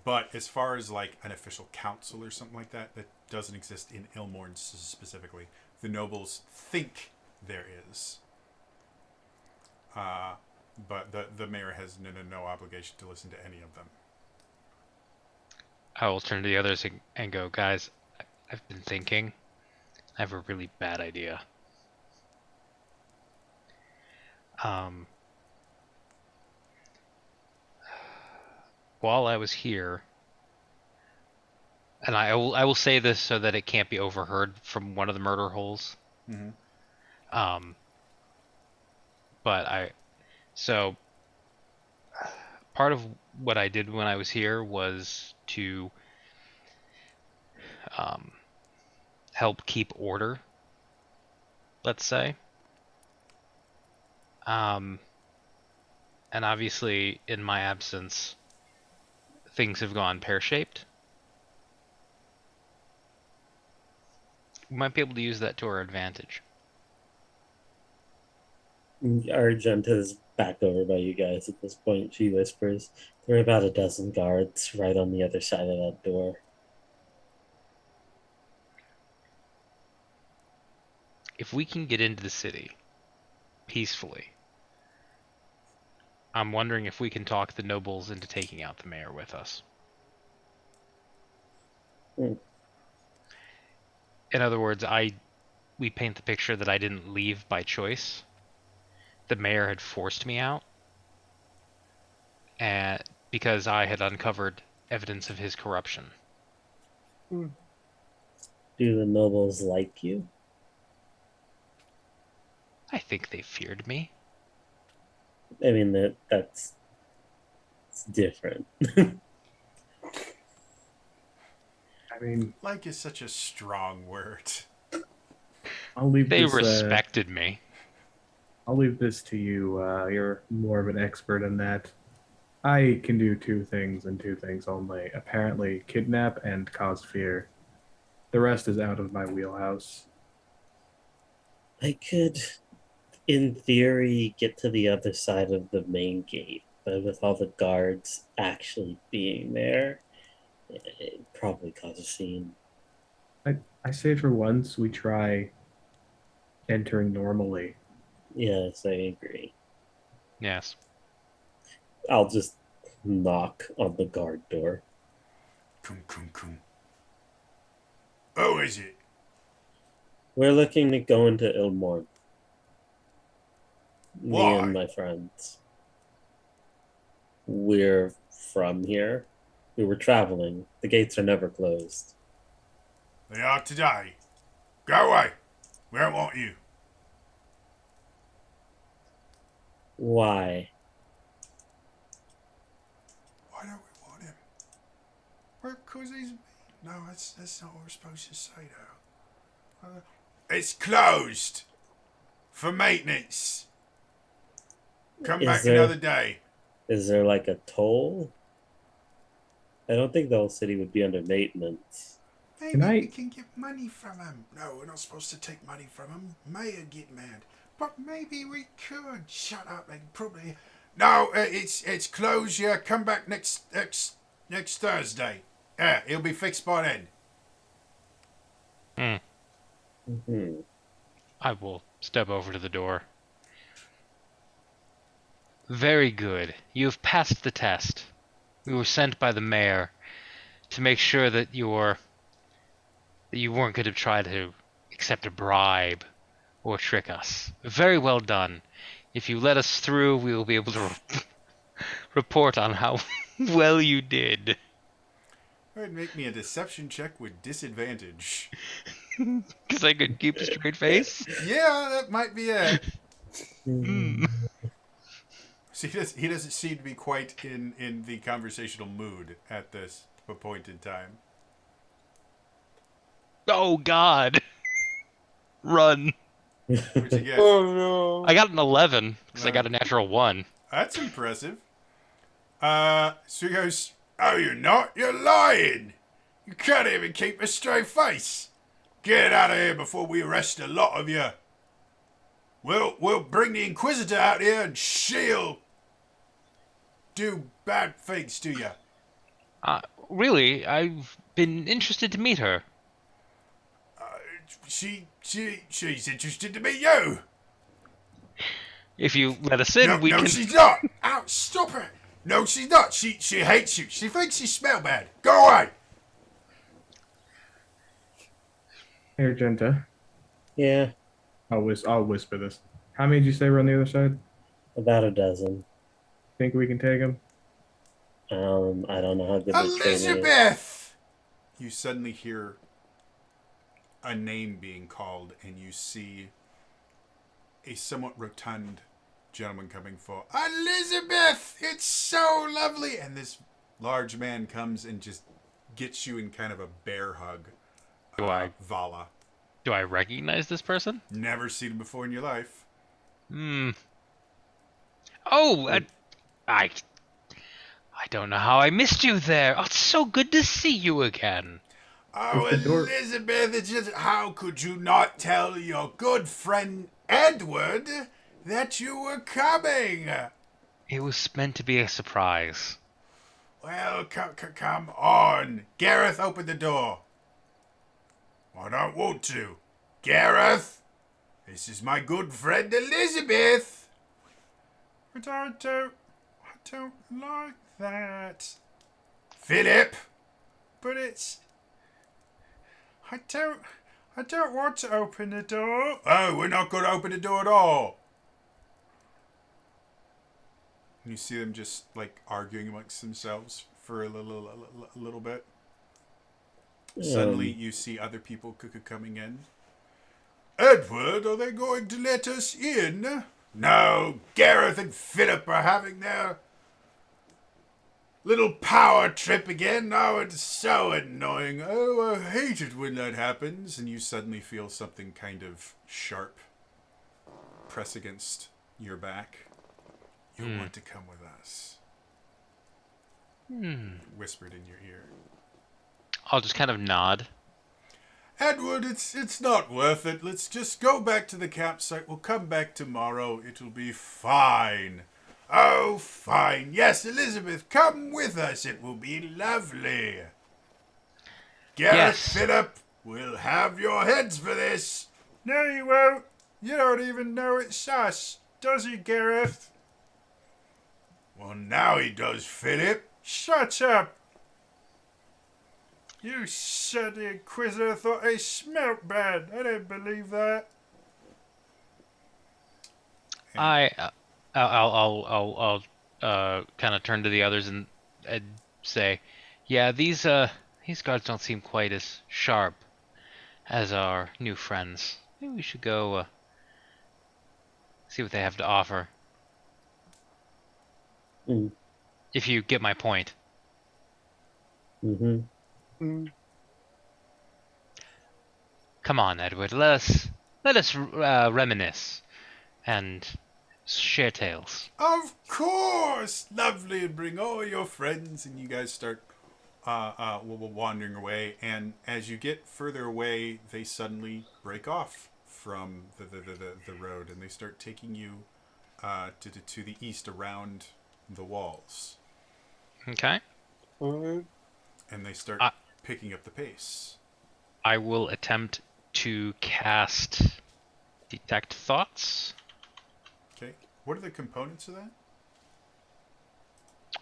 But as far as like an official council or something like that, that doesn't exist in Ilmorn specifically. The nobles think there is. But the mayor has no obligation to listen to any of them. I will turn to the others and go, guys, I've been thinking. I have a really bad idea. While I was here, and I will say this so that it can't be overheard from one of the murder holes. Mm-hmm. So part of what I did when I was here was to help keep order, let's say. And obviously, in my absence, things have gone pear-shaped. We might be able to use that to our advantage. Argenta's back over by you guys at this point. She whispers, "There are about a dozen guards right on the other side of that door." If we can get into the city peacefully, I'm wondering if we can talk the nobles into taking out the mayor with us. Hmm. In other words, we paint the picture that I didn't leave by choice. The mayor had forced me out, and because I had uncovered evidence of his corruption. Do the nobles like you? I think they feared me. I mean, that's it's different. I mean, Like is such a strong word. I'll leave They this. respected me. I'll leave this to you. You're more of an expert in that. I can do two things and two things only. Apparently, kidnap and cause fear. The rest is out of my wheelhouse. I could, in theory, get to the other side of the main gate, but with all the guards actually being there, it'd probably cause a scene. I say for once we try entering normally. Yes, I agree. Yes. I'll just knock on the guard door. Cum, cum, cum. Oh, is it? We're looking to go into Ilmorn. Me Why? and my friends. We're from here. We were traveling. The gates are never closed. They are today. Go away. We don't want you. Why? Why don't we want him? Because he's mean. No, that's not what we're supposed to say, though. It's closed for maintenance. Come Is back there- another day. Is there like a toll? I don't think the whole city would be under maintenance. Maybe Can I- we can get money from him. No, we're not supposed to take money from him. Mayor get mad. But maybe we could. Shut up. They probably. No, it's closed. Yeah, come back next Thursday. Yeah, it'll be fixed by then. Mm-hmm. I will step over to the door. Very good. You have passed the test. We were sent by the mayor to make sure that you weren't going to try to accept a bribe or trick us. Very well done. If you let us through, we will be able to report on how well you did. Go ahead and make me a deception check with disadvantage. Because I could keep a straight face. Yeah, that might be it. Mm. See, he doesn't seem to be quite in the conversational mood at this point in time. Oh God! Run! What'd you get? Oh no. I got an 11 because I got a natural 1. That's impressive. So he goes, "Oh, you're not? You're lying! You can't even keep a straight face! Get out of here before we arrest a lot of you!" we'll bring the Inquisitor out here and she'll do bad things to you. Really, I've been interested to meet her. She's interested to meet you. If you let us in, we No, can. she's not. Ow, stop her. No, she's not. She hates you. She thinks you smell bad. Go away. Hey, Argenta. Yeah, I'll whisper this. How many did you say were on the other side? about a dozen. Think we can take them? I don't know how good the training is. Elizabeth! You suddenly hear a name being called, and you see a somewhat rotund gentleman coming for Elizabeth! It's so lovely! And this large man comes and just gets you in kind of a bear hug. Vala. Do I recognize this person? Never seen him before in your life. Oh, I don't know how I missed you there. Oh, it's so good to see you again. Oh, Is the door- Elizabeth, it's just, how could you not tell your good friend Edward that you were coming? It was meant to be a surprise. Well, come on. Gareth, open the door. I don't want to. Gareth, this is my good friend Elizabeth. But I don't like that. Philip, but it's... I don't want to open the door. Oh, we're not going to open the door at all. And you see them just like arguing amongst themselves for a little bit. Suddenly, you see other people coming in. Edward, are they going to let us in? No, Gareth and Philip are having their little power trip again. Oh, it's so annoying. Oh, I hate it when that happens. And you suddenly feel something kind of sharp press against your back. You'll want to come with us. Whispered in your ear. I'll just kind of nod. Edward, it's not worth it. Let's just go back to the campsite. We'll come back tomorrow. It'll be fine. Oh, fine. Yes, Elizabeth, come with us. It will be lovely. Gareth, Yes. Philip, we'll have your heads for this. No, you won't. You don't even know it's us, does he, Gareth? Well, now he does, Philip. Shut up. You said the Inquisitor thought they smelt bad. I don't believe that. I'll kind of turn to the others and say, yeah, these guards don't seem quite as sharp as our new friends. Maybe we should go see what they have to offer. If you get my point. Come on, Edward. Let us reminisce and share tales. Of course! Lovely, and bring all your friends, and you guys start wandering away. And as you get further away, they suddenly break off from the road, and they start taking you to the east around the walls. Okay. And they start picking up the pace. I will attempt to cast Detect Thoughts. Okay. What are the components of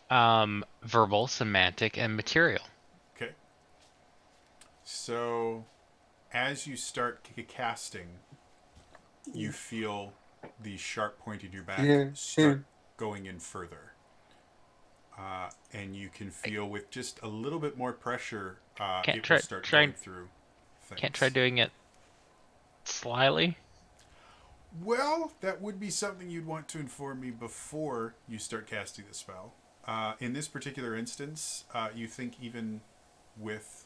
that? Verbal, semantic, and material. Okay. So, as you start casting, you feel the sharp point in your back start going in further. And you can feel with just a little bit more pressure, it will start going through things. Can't try doing it slyly? Well, that would be something you'd want to inform me before you start casting the spell. In this particular instance, you think even with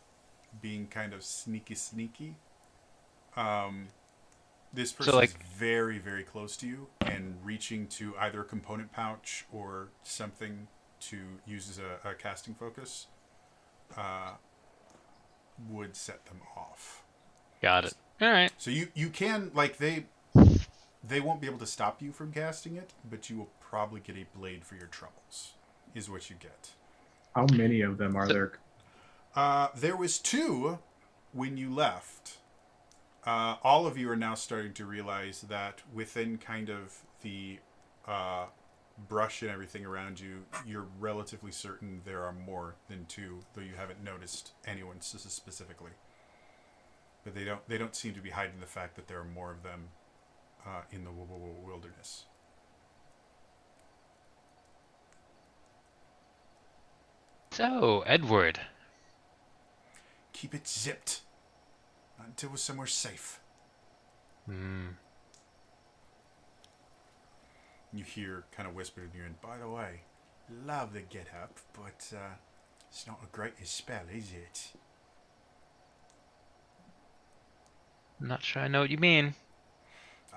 being kind of sneaky, this person is very, very close to you, and reaching to either a component pouch or something to use as a casting focus would set them off. Got it. All right. So you can, like, They won't be able to stop you from casting it, but you will probably get a blade for your troubles, is what you get. How many of them are So- there? There was 2 when you left. All of you are now starting to realize that within kind of the brush and everything around you, you're relatively certain there are more than 2, though you haven't noticed anyone specifically. But they don't seem to be hiding the fact that there are more of them in the wilderness. So, Edward. Keep it zipped until we're somewhere safe. Hmm. You hear kind of whispered in your ear, by the way, love the get up, but it's not a great spell, is it? I'm not sure I know what you mean.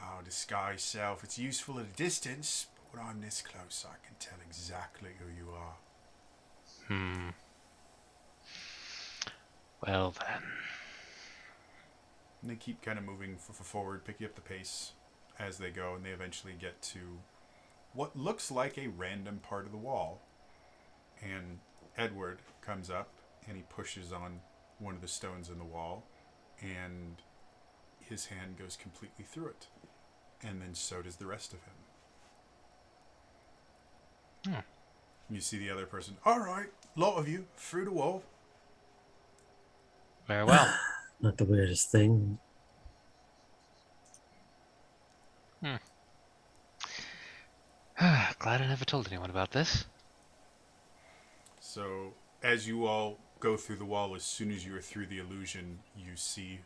Oh, disguise self. It's useful at a distance, but when I'm this close, I can tell exactly who you are. Hmm. Well then. And they keep kind of moving forward, picking up the pace as they go, and they eventually get to what looks like a random part of the wall. And Edward comes up and he pushes on one of the stones in the wall, and his hand goes completely through it. And then so does the rest of him. You see the other person, all right, lot of you, through the wall. Very well. Not the weirdest thing. Glad I never told anyone about this. So as you all go through the wall, as soon as you are through the illusion, you see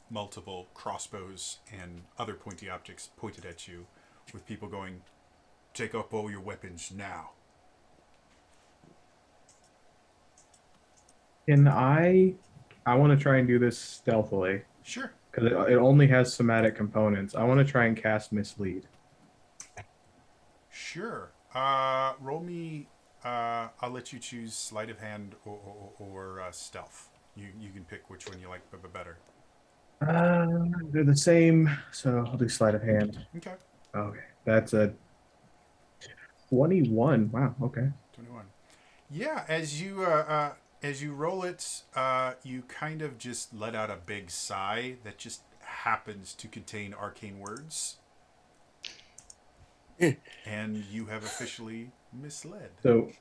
multiple crossbows and other pointy objects pointed at you, with people going, take up all your weapons now. Can I want to try and do this stealthily Sure. because it only has somatic components. I want to try and cast Mislead. Sure. Roll me. I'll let you choose sleight of hand or stealth. You can pick which one you like better. They're the same, so I'll do sleight of hand. Okay. Okay, that's a 21. Wow. Okay. 21. Yeah, as you roll it, you kind of just let out a big sigh that just happens to contain arcane words. And you have officially misled. So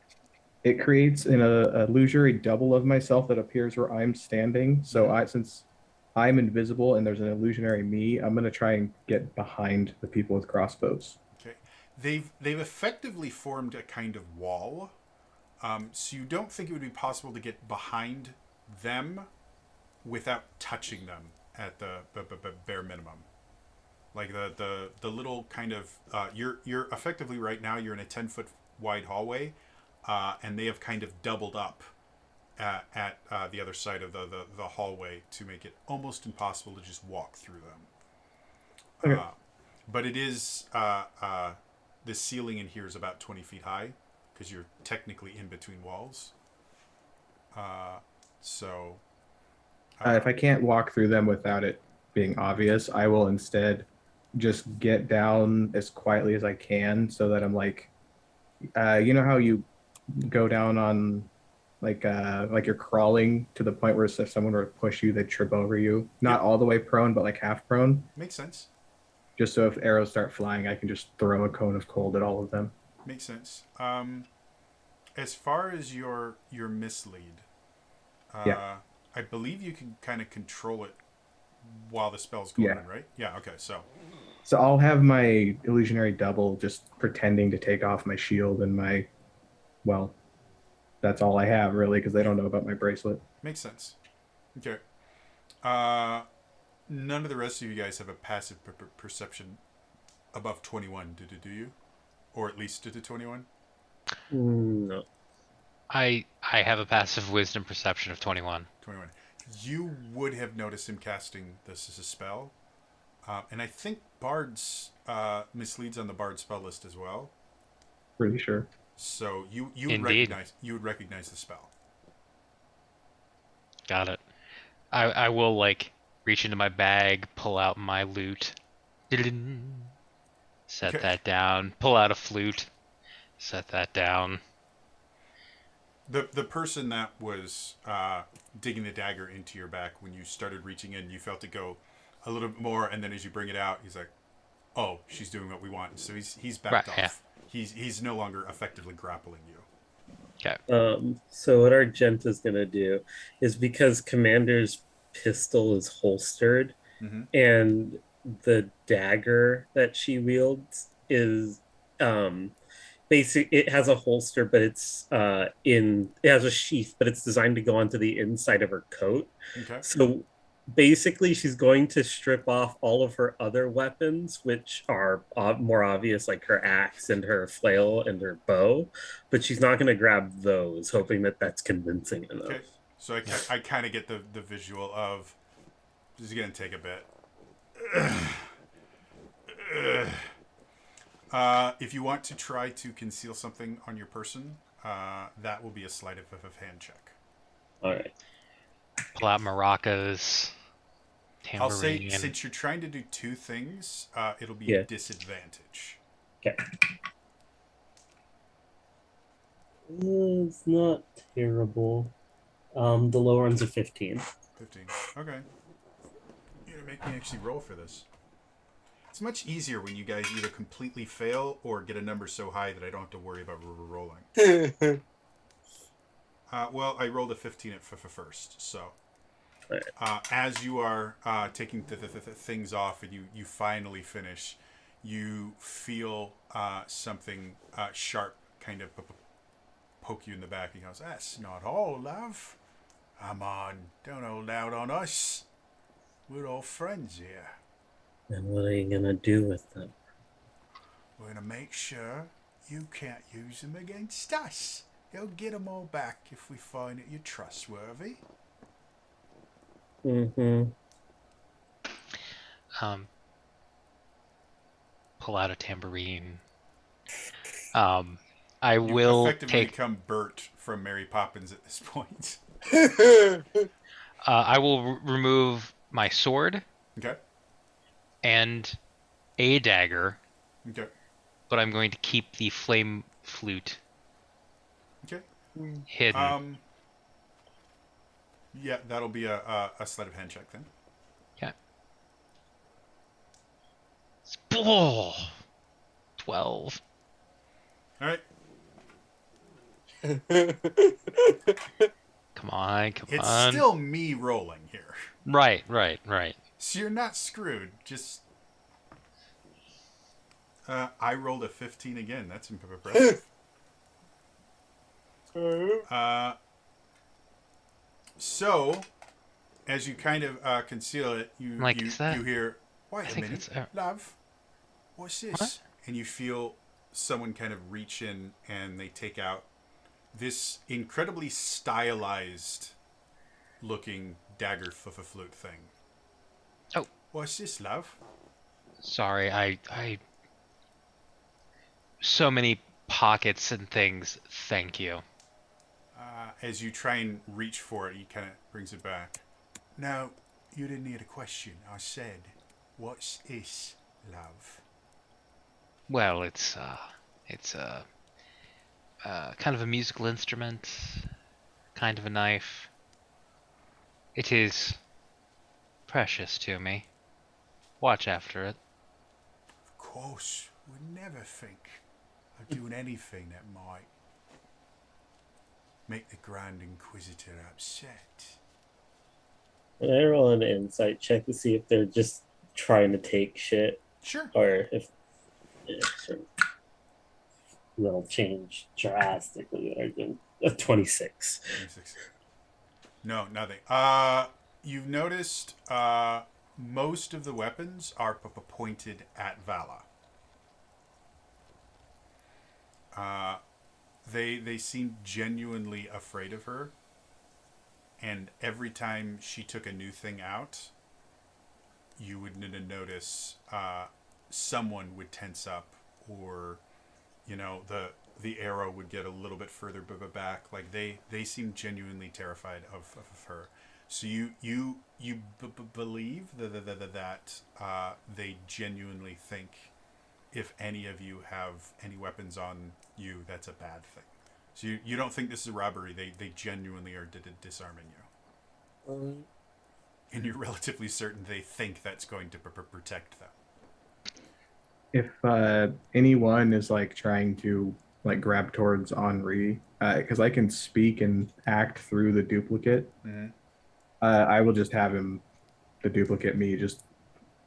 it creates an illusory double of myself that appears where I'm standing. So since I'm invisible and there's an illusionary me, I'm gonna try and get behind the people with crossbows. Okay. They've effectively formed a kind of wall. So you don't think it would be possible to get behind them without touching them at the bare minimum. Like the little kind of you're effectively right now you're in a 10-foot wide hallway, and they have kind of doubled up at the other side of the hallway to make it almost impossible to just walk through them. Okay. But it is the ceiling in here is about 20 feet high because you're technically in between walls. So If I can't walk through them without it being obvious, I will instead just get down as quietly as I can so that I'm like, you know how you go down on like you're crawling to the point where if someone were to push you, they'd trip over you. Not Yep. all the way prone, but like half prone. makes sense. Just so if arrows start flying, I can just throw a cone of cold at all of them. Makes sense. As far as your mislead, Yeah. I believe you can kind of control it while the spell's going Yeah. on, right? Yeah. Okay. So So I'll have my illusionary double just pretending to take off my shield and my, well, that's all I have really because they don't know about my bracelet. makes sense. Okay. None of the rest of you guys have a passive perception above 21. Do you? Or at least to 21? No. I have a passive wisdom perception of 21. 21. You would have noticed him casting this as a spell. And I think Bard's misleads on the Bard spell list as well. Pretty sure. So you would Indeed. recognize the spell. Got it. I will like reach into my bag, pull out my loot, Set Okay. that down. Pull out a flute. Set that down. The person that was digging the dagger into your back, when you started reaching in, you felt it go a little bit more, and then as you bring it out, he's like, "Oh, she's doing what we want." So he's Right, backed yeah. off. He's no longer effectively grappling you. Okay. So what Argenta's gonna do is, because Commander's pistol is holstered Mm-hmm. and the dagger that she wields is basic, it has a holster, but it has a sheath, but it's designed to go onto the inside of her coat. Okay. So basically she's going to strip off all of her other weapons, which are more obvious, like her axe and her flail and her bow, but she's not going to grab those, hoping that that's convincing enough. Okay. So I kind of get the visual of this is gonna take a bit. If you want to try to conceal something on your person, that will be a sleight of hand check. All right. Pull out maracas. I'll say Tambourine. since you're trying to do two things, it'll be Yeah. disadvantage. Okay. It's not terrible. The lower one's a 15. 15. Okay. You're gonna make me actually roll for this. It's much easier when you guys either completely fail or get a number so high that I don't have to worry about rolling. Well, I rolled a 15 at first, so as you are taking the things off and you finally finish, you feel something sharp kind of poke you in the back. He goes, "That's not all, love. Come on, don't hold out on us. We're all friends here. And what are you gonna do with them? We're gonna make sure you can't use them against us. You'll get them all back if we find that you're trustworthy." Mm-hmm. Pull out a tambourine. I You will effectively take. become Bert from Mary Poppins at this point. I will remove my sword Okay. and a dagger, Okay. but I'm going to keep the flame flute Okay. hidden. Yeah, that'll be a sleight of hand check then. Yeah. Oh, 12. All right. Come on, come It's on. still me rolling here, Right. so you're not screwed. Just I rolled a 15 again. That's impressive. So, as you kind of conceal it, Like, is that- you hear, "Wait I a think minute, it's- love. What's this?" What? And you feel someone kind of reach in and they take out this incredibly stylized looking dagger flute thing. Oh. What's this, love? Sorry, I. So many pockets and things. Thank you. As you try and reach for it, he kind of brings it back. No, you didn't hear the question. I said, "What's this, love?" Well, it's a kind of a musical instrument, kind of a knife. It is precious to me. Watch after it. Of course, would never think of doing anything that might make the Grand Inquisitor upset. Can I roll an insight check to see if they're just trying to take shit, Sure. or if sure. That'll change drastically. A 26. 26. No, nothing. You've noticed most of the weapons are pointed at Vala. They seem genuinely afraid of her, and every time she took a new thing out, you would notice someone would tense up, or the arrow would get a little bit further back. Like they seem genuinely terrified of her. So believe that they genuinely think if any of you have any weapons on you, that's a bad thing. So you don't think this is a robbery. They genuinely are disarming you. And you're relatively certain they think that's going to protect them. If anyone is like trying to like grab towards Henri, because I can speak and act through the duplicate, Mm-hmm. I will just have him, the duplicate me, just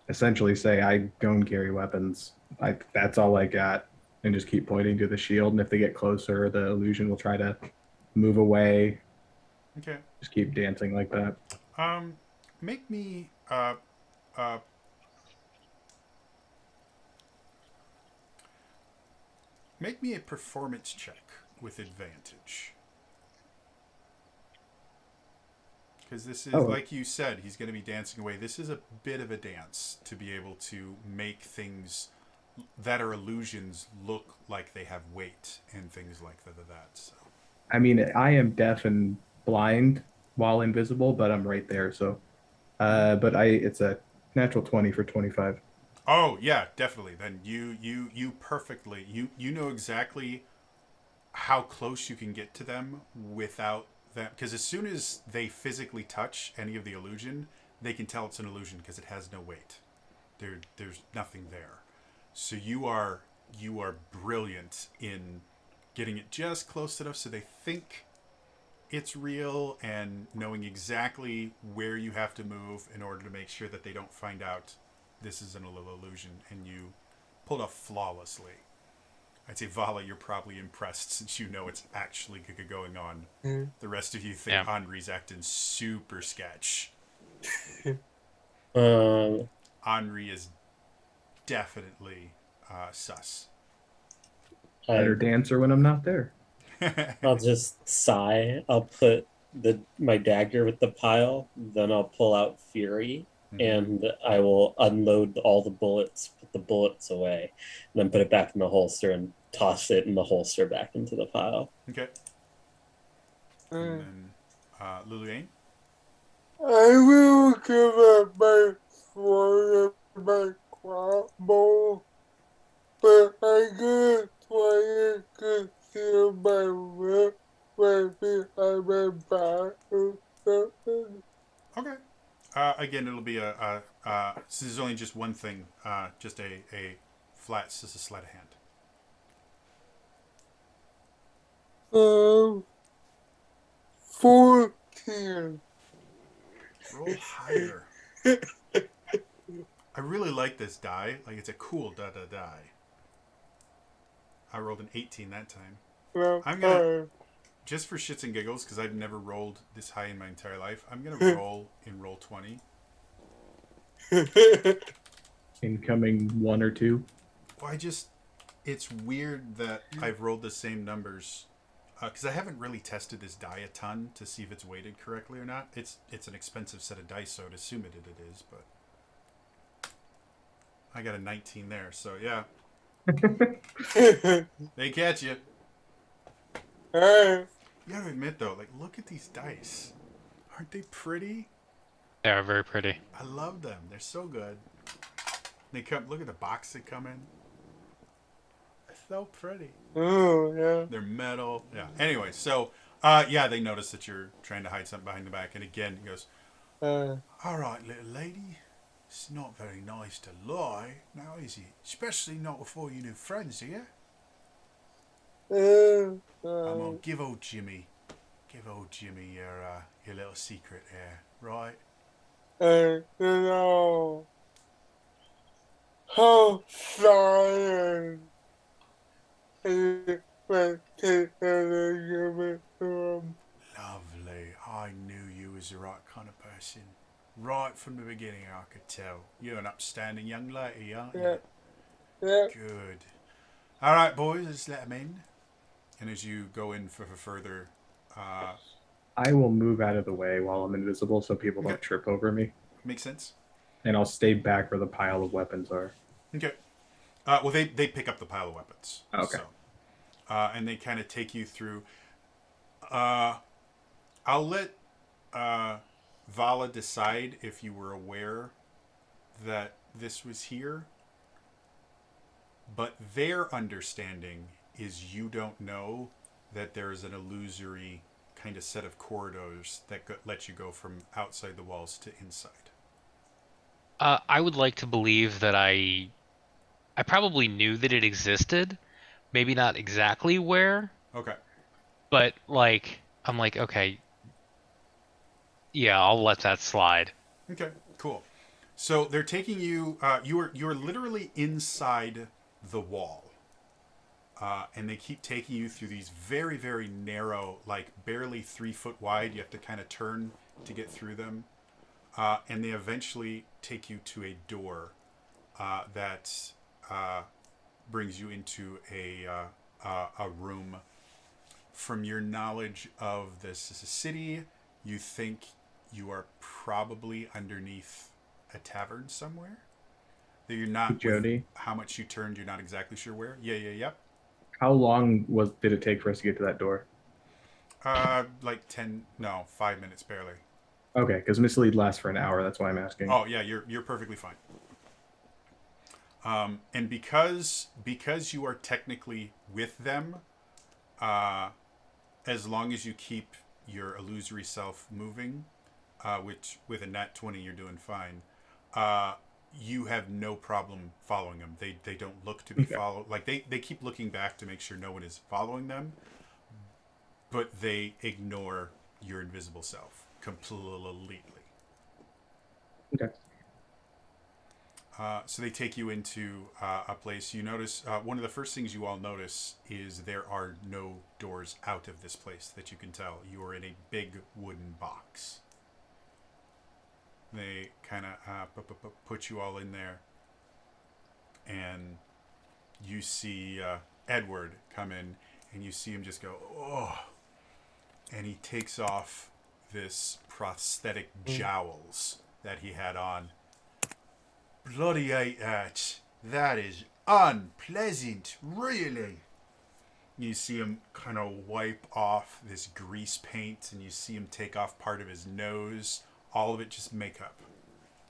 essentially say, "I don't carry weapons. That's all I got," and just keep pointing to the shield. And if they get closer, the illusion will try to move away. Okay. Just keep dancing like that. Make me make me a performance check with advantage. Because this is, Oh, like you said, he's going to be dancing away. This is a bit of a dance to be able to make things that are illusions look like they have weight and things like that. So. I mean, I am deaf and blind while invisible, but I'm right there. So, but it's a natural 20 for 25. Oh yeah, definitely. Then you perfectly you know exactly how close you can get to them without them, because as soon as they physically touch any of the illusion, they can tell it's an illusion because it has no weight. There's nothing there. So you are brilliant in getting it just close enough so they think it's real and knowing exactly where you have to move in order to make sure that they don't find out this is an illusion, and you pulled off flawlessly. I'd say, Vala, you're probably impressed since you know it's actually going on. The rest of you think Henri's acting super sketch. Henri is definitely sus. Better dancer when I'm not there. I'll just sigh. I'll put my dagger with the pile, then I'll pull out Fury, and I will unload all the bullets, put the bullets away, and then put it back in the holster and toss it in the holster back into the pile. Okay. And then Lillian? I will give up my sword and my crossbow, but I could try to conceal my weapon behind my back or something. Okay. Again, it'll be this is only just one thing, just a flat, just a sleight of hand. 14. Roll higher. I really like this die. Like, it's a cool die. I rolled an 18 that time. I'm gonna, just for shits and giggles, because I've never rolled this high in my entire life, I'm gonna roll in roll 20. Incoming 1 or 2. Well, it's weird that I've rolled the same numbers, because I haven't really tested this die a ton to see if it's weighted correctly or not. It's an expensive set of dice, so I'd assume it is, but I got a 19 there, so yeah. They catch you. You gotta admit though, like, look at these dice. Aren't they pretty? They are very pretty. I love them. They're so good. They come. Look at the box they come in. They're so pretty. Oh, yeah. They're metal. Yeah. Anyway, so yeah, they notice that you're trying to hide something behind the back, and again he goes, "All right, little lady. It's not very nice to lie, now is it? Especially not before your new friends here. I'm gonna give old Jimmy your little secret here, right? No. How sorry. Lovely. I knew you was the right kind of person. Right from the beginning, I could tell. You're an upstanding young lady, aren't you? Yeah. Good. All right, boys, let's let them in. And as you go in for further... I will move out of the way while I'm invisible so people don't Okay. trip over me. Makes sense? And I'll stay back where the pile of weapons are. Okay. Well, they pick up the pile of weapons. Okay. So, and they kind of take you through... I'll let Vala decide if you were aware that this was here, but their understanding is you don't know that there is an illusory kind of set of corridors that let you go from outside the walls to inside. I would like to believe that I probably knew that it existed, maybe not exactly where, Okay. but like I'm like, okay, yeah, I'll let that slide. Okay. Cool. So they're taking you. You are literally inside the wall, and they keep taking you through these very very narrow, like barely 3 foot wide. You have to kind of turn to get through them, and they eventually take you to a door that brings you into a room. From your knowledge of this city, you think you are probably underneath a tavern somewhere. That you're not. Jody, With how much you turned, you're not exactly sure where. Yep. how long did it take for us to get to that door? Like 10, no, 5 minutes barely. Okay, because mislead lasts for an hour. That's why I'm asking. Oh yeah, you're perfectly fine. And because you are technically with them, as long as you keep your illusory self moving, which with a nat 20 you're doing fine. You have no problem following them. They don't look to be followed. Like they keep looking back to make sure no one is following them, but they ignore your invisible self completely. Okay. So they take you into a place. You notice one of the first things you all notice is there are no doors out of this place that you can tell. You are in a big wooden box. They kind of put you all in there, and you see Edward come in, and you see him just go, oh, and he takes off this prosthetic jowls that he had on. Bloody hate that. That is unpleasant, really. You see him kind of wipe off this grease paint, and you see him take off part of his nose. All of it just makeup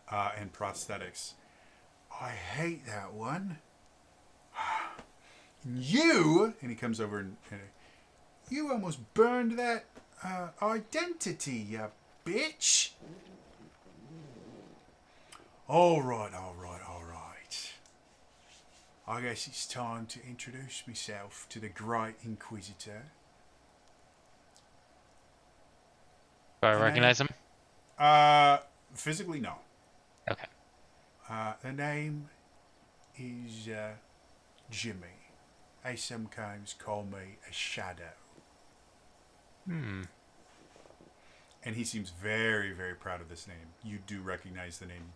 and prosthetics. I hate that one. You, and he comes over and you almost burned that identity, you bitch. All right. I guess it's time to introduce myself to the Great Inquisitor. Do I recognize him? Physically, no. Okay. The name is Jimmy. They sometimes call me a shadow. And he seems very, very proud of this name. You do recognize the name,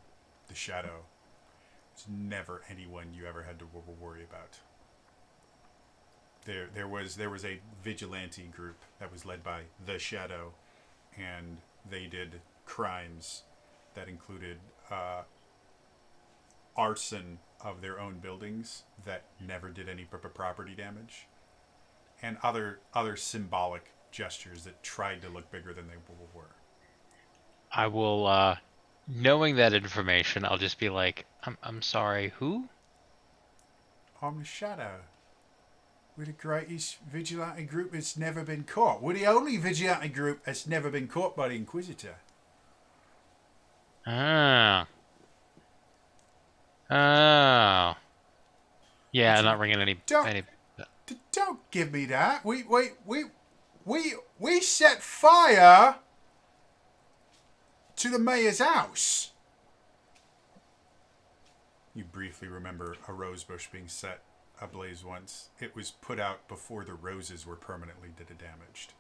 the Shadow. It's never anyone you ever had to worry about. There was a vigilante group that was led by the Shadow, and they did crimes that included arson of their own buildings that never did any property damage, and other symbolic gestures that tried to look bigger than they were. I will, knowing that information, I'll just be like, I'm sorry, who? I'm the Shadow. We're the greatest vigilante group that's never been caught. We're the only vigilante group that's never been caught by the Inquisitor. Oh. Yeah, not ringing any. Don't give me that. We set fire to the mayor's house. You briefly remember a rose bush being set ablaze once. It was put out before the roses were permanently damaged.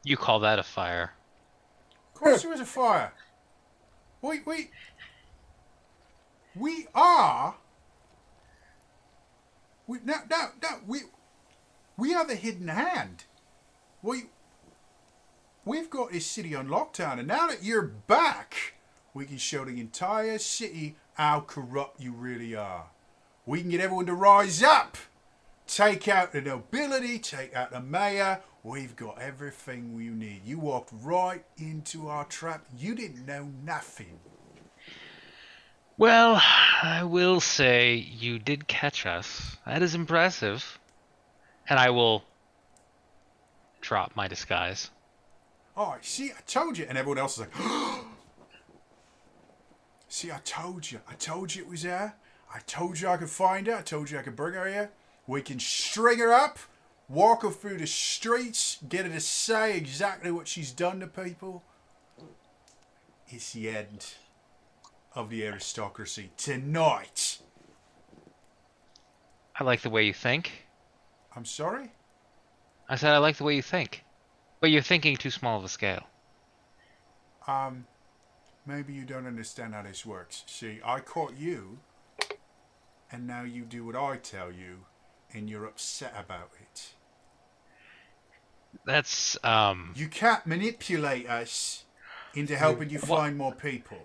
You call that a fire? Of course there was a fire. We are the hidden hand. We've got this city on lockdown, and now that you're back, we can show the entire city how corrupt you really are. We can get everyone to rise up take out the nobility, take out the mayor. We've got everything we need. You walked right into our trap. You didn't know nothing. Well, I will say you did catch us. That is impressive. And I will drop my disguise. Oh, see, I told you. And everyone else is like, see, I told you. I told you it was her. I told you I could find her. I told you I could bring her here. We can string her up, walk her through the streets, get her to say exactly what she's done to people. It's the end of the aristocracy tonight. I like the way you think. I'm sorry? I said I like the way you think. But you're thinking too small of a scale. Maybe you don't understand how this works. See, I caught you, and now you do what I tell you, and you're upset about it. That's, You can't manipulate us into helping you find more people.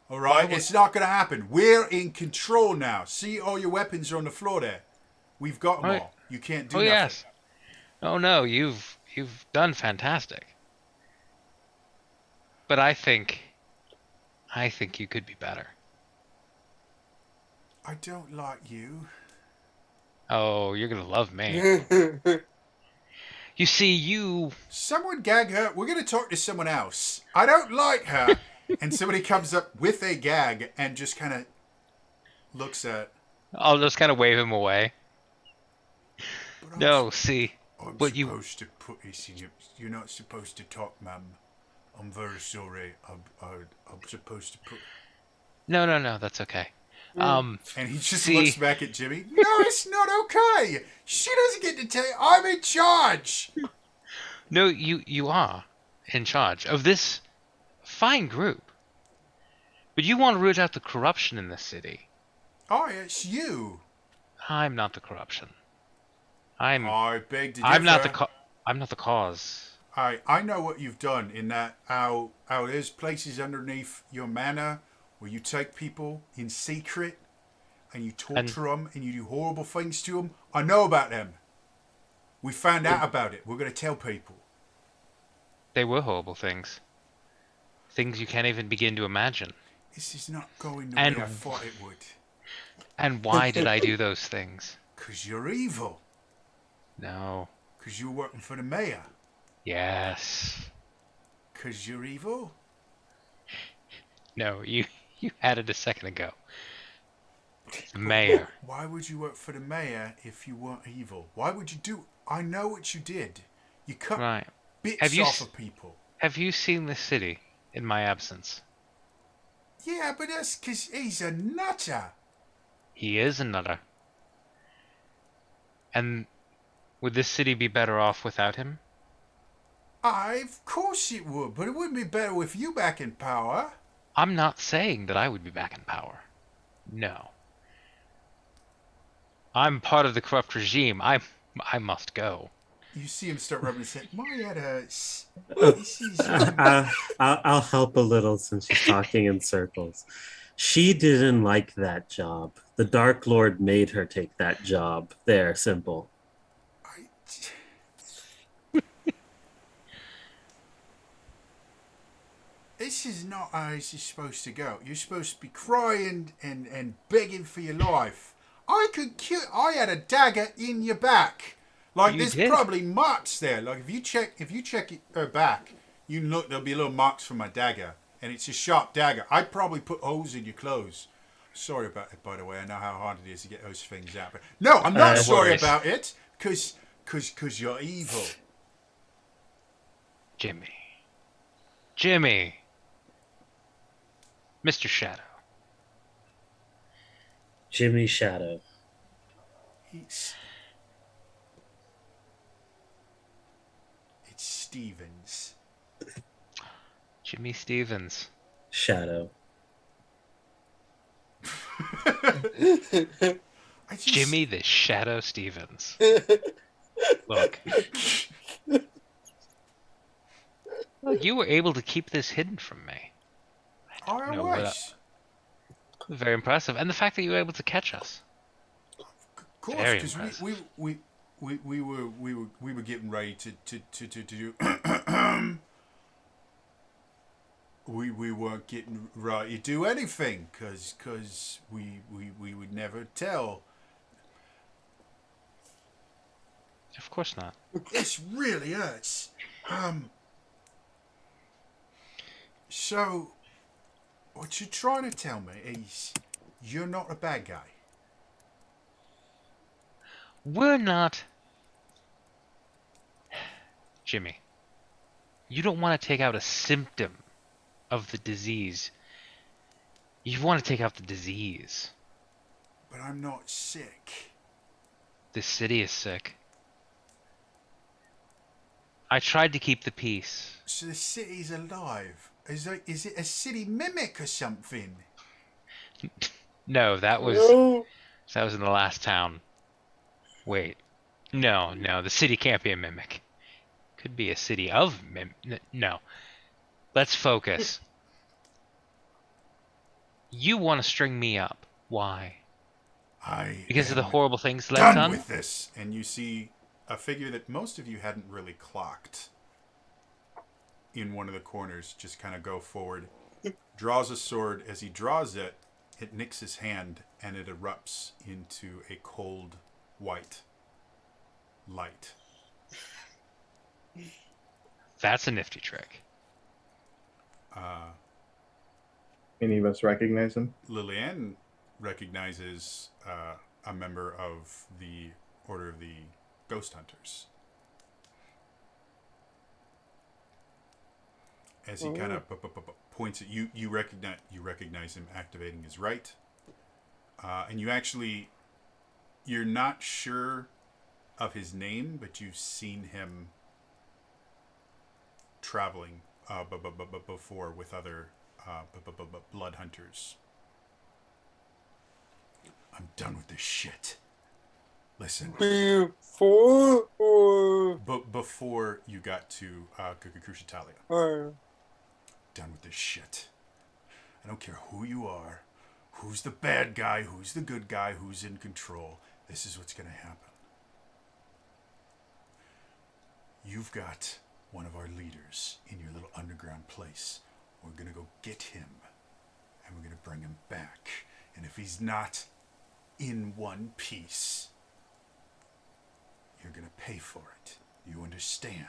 Alright? It's not going to happen. We're in control now. See, all your weapons are on the floor there. We've got them Right. all. You can't do oh nothing. yes. Oh no, you've done fantastic. But I think you could be better. I don't like you. Oh, you're gonna love me. You see, you... Someone gag her. We're going to talk to someone else. I don't like her. And somebody comes up with a gag and just kind of looks at. I'll just kind of wave him away. But No, see, I'm what you... supposed to put this in your. You're not supposed to talk, ma'am. I'm very sorry. I'm supposed to put. No, that's okay. And he just See- looks back at Jimmy. No, it's not okay. She doesn't get to tell you. I'm in charge. No, you are in charge of this fine group. But you want to root out the corruption in this city. Oh, it's you. I'm not the corruption. I'm beg to differ. I'm not the cause. I know what you've done in that how there's places underneath your manor where you take people in secret and you torture them and you do horrible things to them. I know about them. We found out about it. We're going to tell people. They were horrible things. Things you can't even begin to imagine. This is not going the And- way I thought it would. And why did I do those things? Because you're evil. No. Because you're working for the mayor. Yes. Because you're evil. No, you had it a second ago. The mayor. Why would you work for the mayor if you weren't evil? Why would you do... I know what you did. You cut Right. bits Have you off s- of people. Have you seen this city in my absence? Yeah, but that's because he's a nutter. He is a nutter. And would this city be better off without him? Of course it would, but it wouldn't be better with you back in power. I'm not saying that I would be back in power. No. I'm part of the corrupt regime. I must go. You see him start rubbing his head. My head hurts. This is... I'll help a little since she's talking in circles. She didn't like that job. The Dark Lord made her take that job. There, simple. This is not how this is supposed to go. You're supposed to be crying and begging for your life. I could kill... I had a dagger in your back. Like, You there's did? probably marks there. Like, if you check her back, you can look, there'll be little marks from my dagger. And it's a sharp dagger. I'd probably put holes in your clothes. Sorry about it, by the way. I know how hard it is to get those things out. But no, I'm not No sorry worries. about it. Because you're evil. Jimmy. Mr. Shadow. Jimmy Shadow. It's Stevens. Jimmy Stevens. Shadow. I just, Jimmy the Shadow Stevens. Look. Look, you were able to keep this hidden from me. I No, was. Very impressive. And the fact that you were able to catch us. Of course, Very because impressive. we we were getting ready to do. We weren't getting ready to do anything because we would never tell. Of course not. This really hurts. So what you're trying to tell me is you're not a bad guy. We're not. Jimmy, you don't want to take out a symptom of the disease. You want to take out the disease. But I'm not sick. This city is sick. I tried to keep the peace. So the city's alive. Is it a city mimic or something? No, that was No. in the last town. Wait. No, the city can't be a mimic. Could be a city of no. Let's focus. You want to string me up. Why? Because of the horrible things that I've done done? with this. And you see a figure that most of you hadn't really clocked in one of the corners just kind of go forward, draws a sword. As he draws it, it nicks his hand and it erupts into a cold white light. That's a nifty trick. Any of us recognize him? Lillian recognizes a member of the Order of the Ghost Hunters. As he kind of points at you, you recognize him activating his right, and you're not sure of his name, but you've seen him traveling before with other blood hunters. I'm done with this shit. Listen. Before or But before you got to Kukukushitalia. Done with this shit. I don't care who you are, who's the bad guy, who's the good guy, who's in control. This is what's going to happen. You've got one of our leaders in your little underground place. We're going to go get him, and we're going to bring him back. And if he's not in one piece, you're going to pay for it. You understand?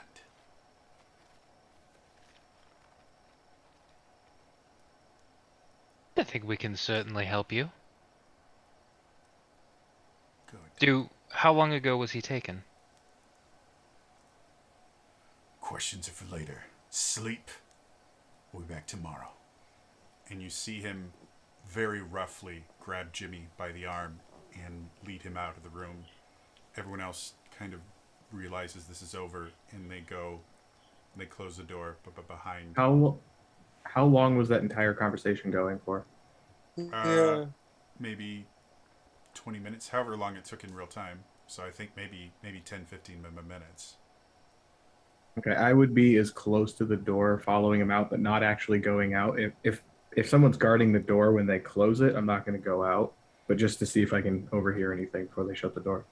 I think we can certainly help you. Good. How long ago was he taken? Questions are for later. Sleep. We'll be back tomorrow. And you see him very roughly grab Jimmy by the arm and lead him out of the room. Everyone else kind of realizes this is over, and they go. They close the door, but behind. How long was that entire conversation going for? yeah. Maybe 20 minutes, however long it took in real time. So I think maybe 10, 15 minutes. Okay, I would be as close to the door, following him out, but not actually going out. If someone's guarding the door when they close it, I'm not going to go out, but just to see if I can overhear anything before they shut the door.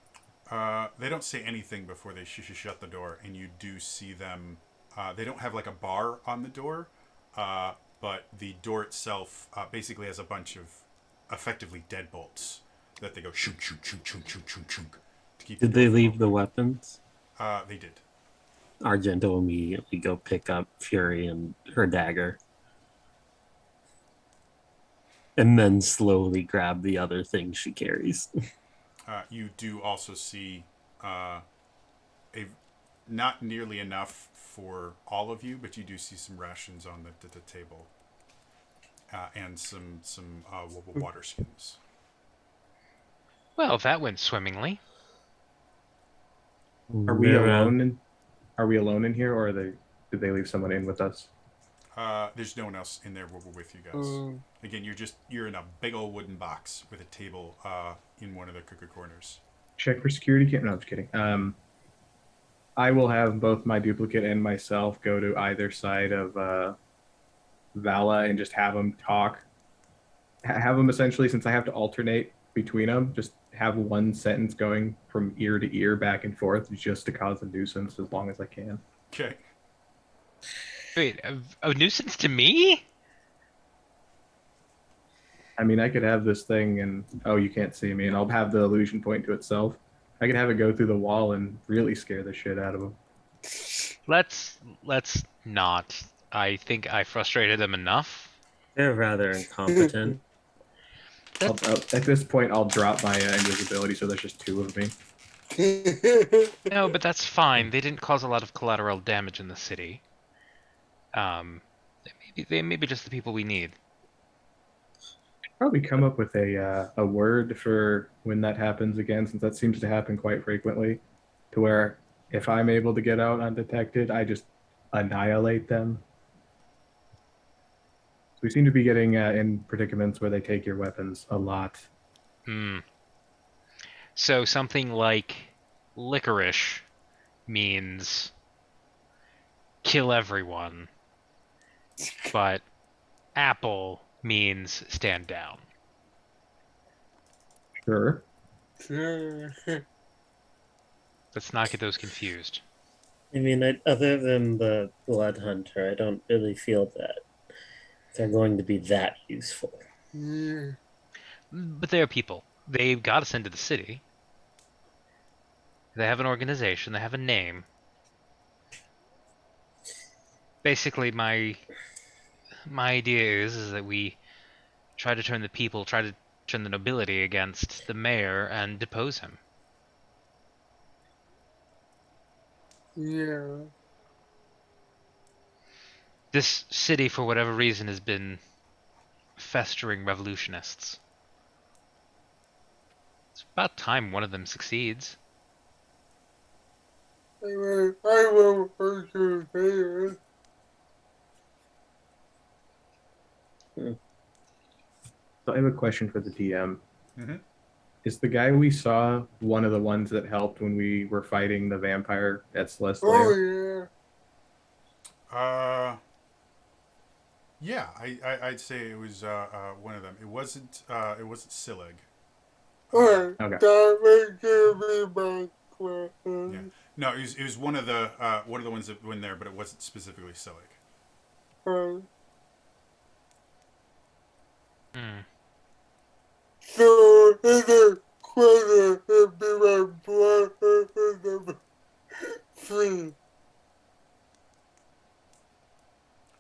They don't say anything before they shut the door, and you do see them. They don't have like a bar on the door, but the door itself basically has a bunch of effectively deadbolts that they go shunk, shunk, shunk, shunk, shunk, shunk, shunk, to keep. Did they leave the weapons? They did. Argento immediately go pick up Fury and her dagger. And then slowly grab the other thing she carries. You do also see not nearly enough for all of you, but you do see some rations on the table and some water skins. Well, that went swimmingly. Are we alone? Are we alone in here, or did they leave someone in with us? There's no one else in there with you guys. Again, you're in a big old wooden box with a table in one of the cooker corners. Check for security kit. No, I'm just kidding. I will have both my duplicate and myself go to either side of Vala and just have them talk. Have them essentially, since I have to alternate between them. Just have one sentence going from ear to ear, back and forth, just to cause a nuisance as long as I can. Okay. Wait, a nuisance to me? I mean, I could have this thing and, oh, you can't see me, and I'll have the illusion point to itself. I could have it go through the wall and really scare the shit out of them. Let's not. I think I frustrated them enough. They're rather incompetent. At this point, I'll drop my invisibility, so there's just two of me. No, but that's fine. They didn't cause a lot of collateral damage in the city. They may be just the people we need. Probably come up with a word for when that happens again, since that seems to happen quite frequently, to where if I'm able to get out undetected, I just annihilate them. We seem to be getting in predicaments where they take your weapons a lot. Hmm. So something like licorice means kill everyone, but apple means stand down. Sure. Let's not get those confused. I mean, other than the Blood Hunter, I don't really feel that they're going to be that useful. But they are people. They got us into the city. They have an organization. They have a name. Basically, my idea is that we try to turn the nobility against the mayor and depose him. Yeah. This city, for whatever reason, has been festering revolutionists. It's about time one of them succeeds. I will persevere. So I have a question for the DM. Mm-hmm. Is the guy we saw one of the ones that helped when we were fighting the vampire at Celeste Oh Lair? yeah. Yeah, I'd say it was one of them. It wasn't Silig. Alright. Okay. That makes me my question. Yeah. No, it was one of the ones that went there, but it wasn't specifically Silig. Alright. Hmm. So is it question to be my brother free?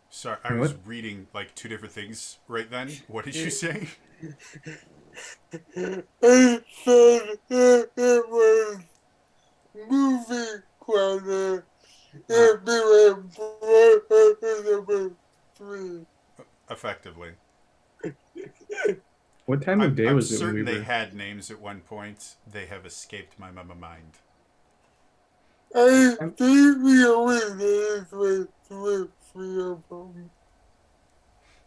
Sorry, I was reading like two different things right then. What did you say? I said it was movie question. It'd be my brother free. Effectively. What time of day I'm was it when certain we they were? had names at one point. They have escaped my mind. I think we always did with three of them.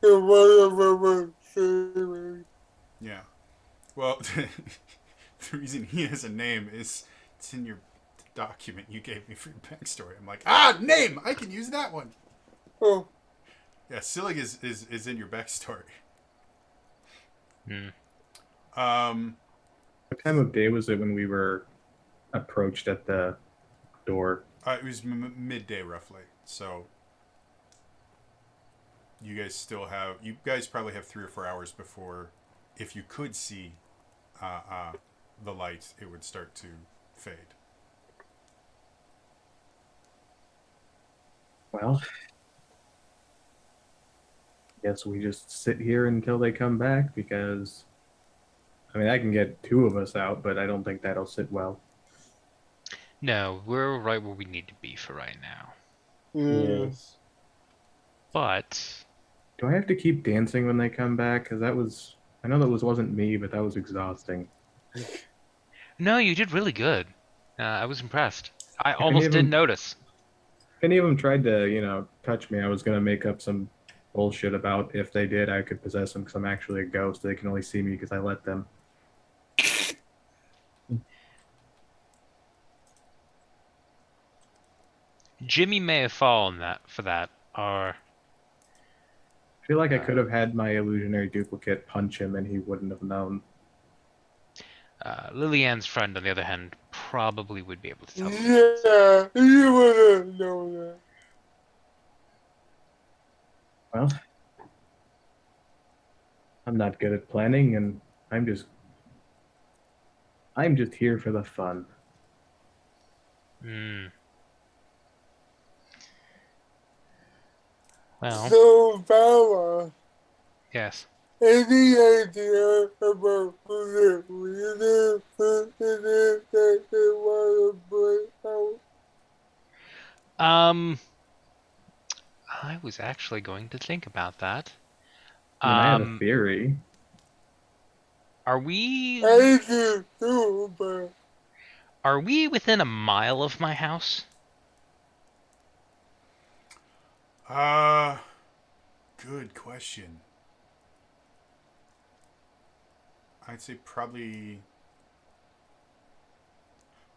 And one of them was saving. Yeah. Well, the reason he has a name is it's in your document you gave me for your backstory. I'm like, name! I can use that one. Oh, Yeah, Silig is in your backstory. Hmm. What time of day was it when we were approached at the door? It was midday roughly. So you guys probably have 3 or 4 hours before, if you could see the light, it would start to fade. Well, guess we just sit here until they come back, because I mean, I can get two of us out, but I don't think that'll sit well. No, we're right where we need to be for right now. Yes. But Do I have to keep dancing when they come back? Because I know that wasn't me, but that was exhausting. no, you did really good. I was impressed. I any almost of didn't them- notice. If any of them tried to, touch me, I was going to make up some bullshit about if they did, I could possess them because I'm actually a ghost. They can only see me because I let them. Jimmy may have fallen for that, or I feel like I could have had my illusionary duplicate punch him and he wouldn't have known. Lillian's friend, on the other hand, probably would be able to tell me. Yeah, you wouldn't know that. Well, I'm not good at planning, and I'm just here for the fun. Hmm. Well, So, Bella, yes. any idea about who the reason person is that they want to put out? I was actually going to think about that. I mean, I have a Um, theory. are we I do too, but are we within a mile of my house? Uh, good question. I'd say probably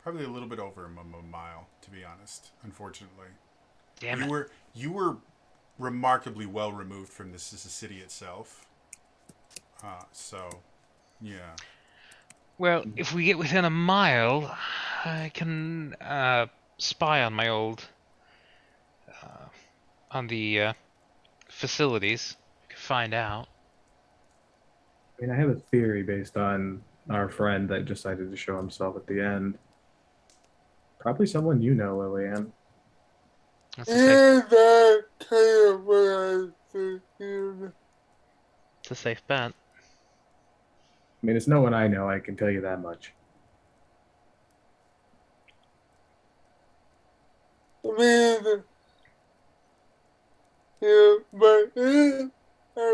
a little bit over a mile, to be honest. Unfortunately, Damn you it. were remarkably well removed from this city itself. So yeah. Well, if we get within a mile, I can spy on my old on the facilities. I can find out. I mean, I have a theory based on our friend that decided to show himself at the end. Probably someone you know, Lillian. That's a safe. yeah, that kind of what I think. It's a safe bet. I mean, it's no one I know, I can tell you that much. I mean, yeah, but I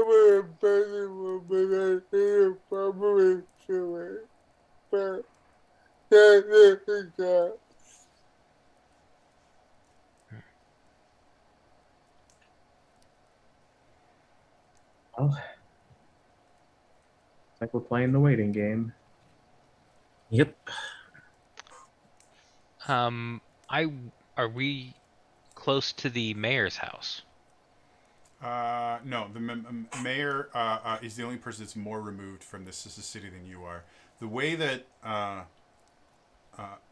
would have been a woman. I think probably to it, but that is that. Well, it's like we're playing the waiting game. Yep. I are we close to the mayor's house? No, the mayor is the only person that's more removed from this city than you are. The way that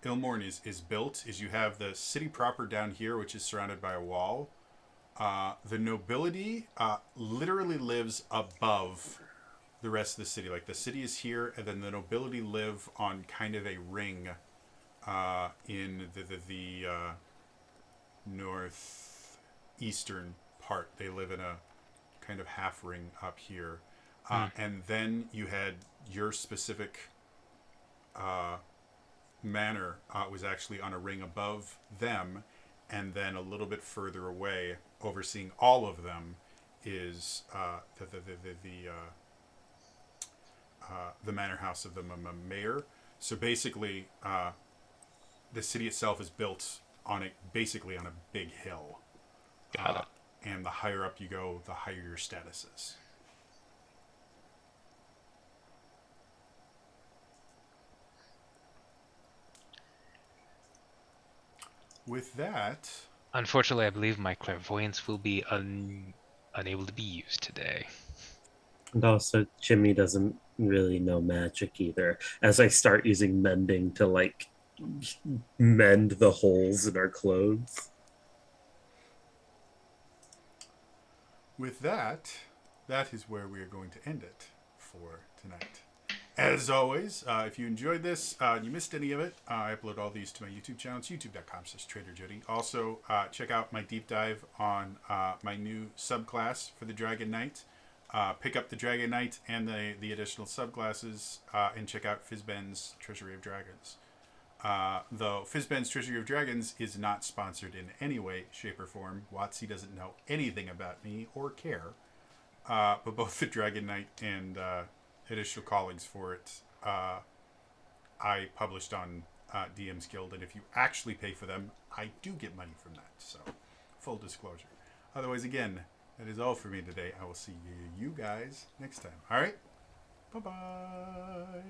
Ilmorn is built is you have the city proper down here, which is surrounded by a wall. The nobility literally lives above the rest of the city. Like the city is here, and then the nobility live on kind of a ring in the northeastern part. They live in a kind of half ring up here. Hmm. And then you had your specific manor was actually on a ring above them, and then a little bit further away, overseeing all of them, is the manor house of the mayor. So basically, the city itself is built on basically on a big hill, Got it. and the higher up you go, the higher your status is. With that, Unfortunately, I believe my clairvoyance will be unable to be used today. And also, Jimmy doesn't really know magic either. As I start using mending to like mend the holes in our clothes. with that, that is where we are going to end it for tonight. As always, if you enjoyed this, you missed any of it, I upload all these to my YouTube channel. It's youtube.com/TraderJody. Also, check out my deep dive on my new subclass for the Dragon Knight. Pick up the Dragon Knight and the additional subclasses, and check out Fizban's Treasury of Dragons. Though Fizban's Treasury of Dragons is not sponsored in any way, shape, or form. WotC doesn't know anything about me or care. But both the Dragon Knight and additional callings for it, I published on DM's Guild, and if you actually pay for them, I do get money from that. So, full disclosure. Otherwise, again, that is all for me today. I will see you guys next time. All right? Bye-bye.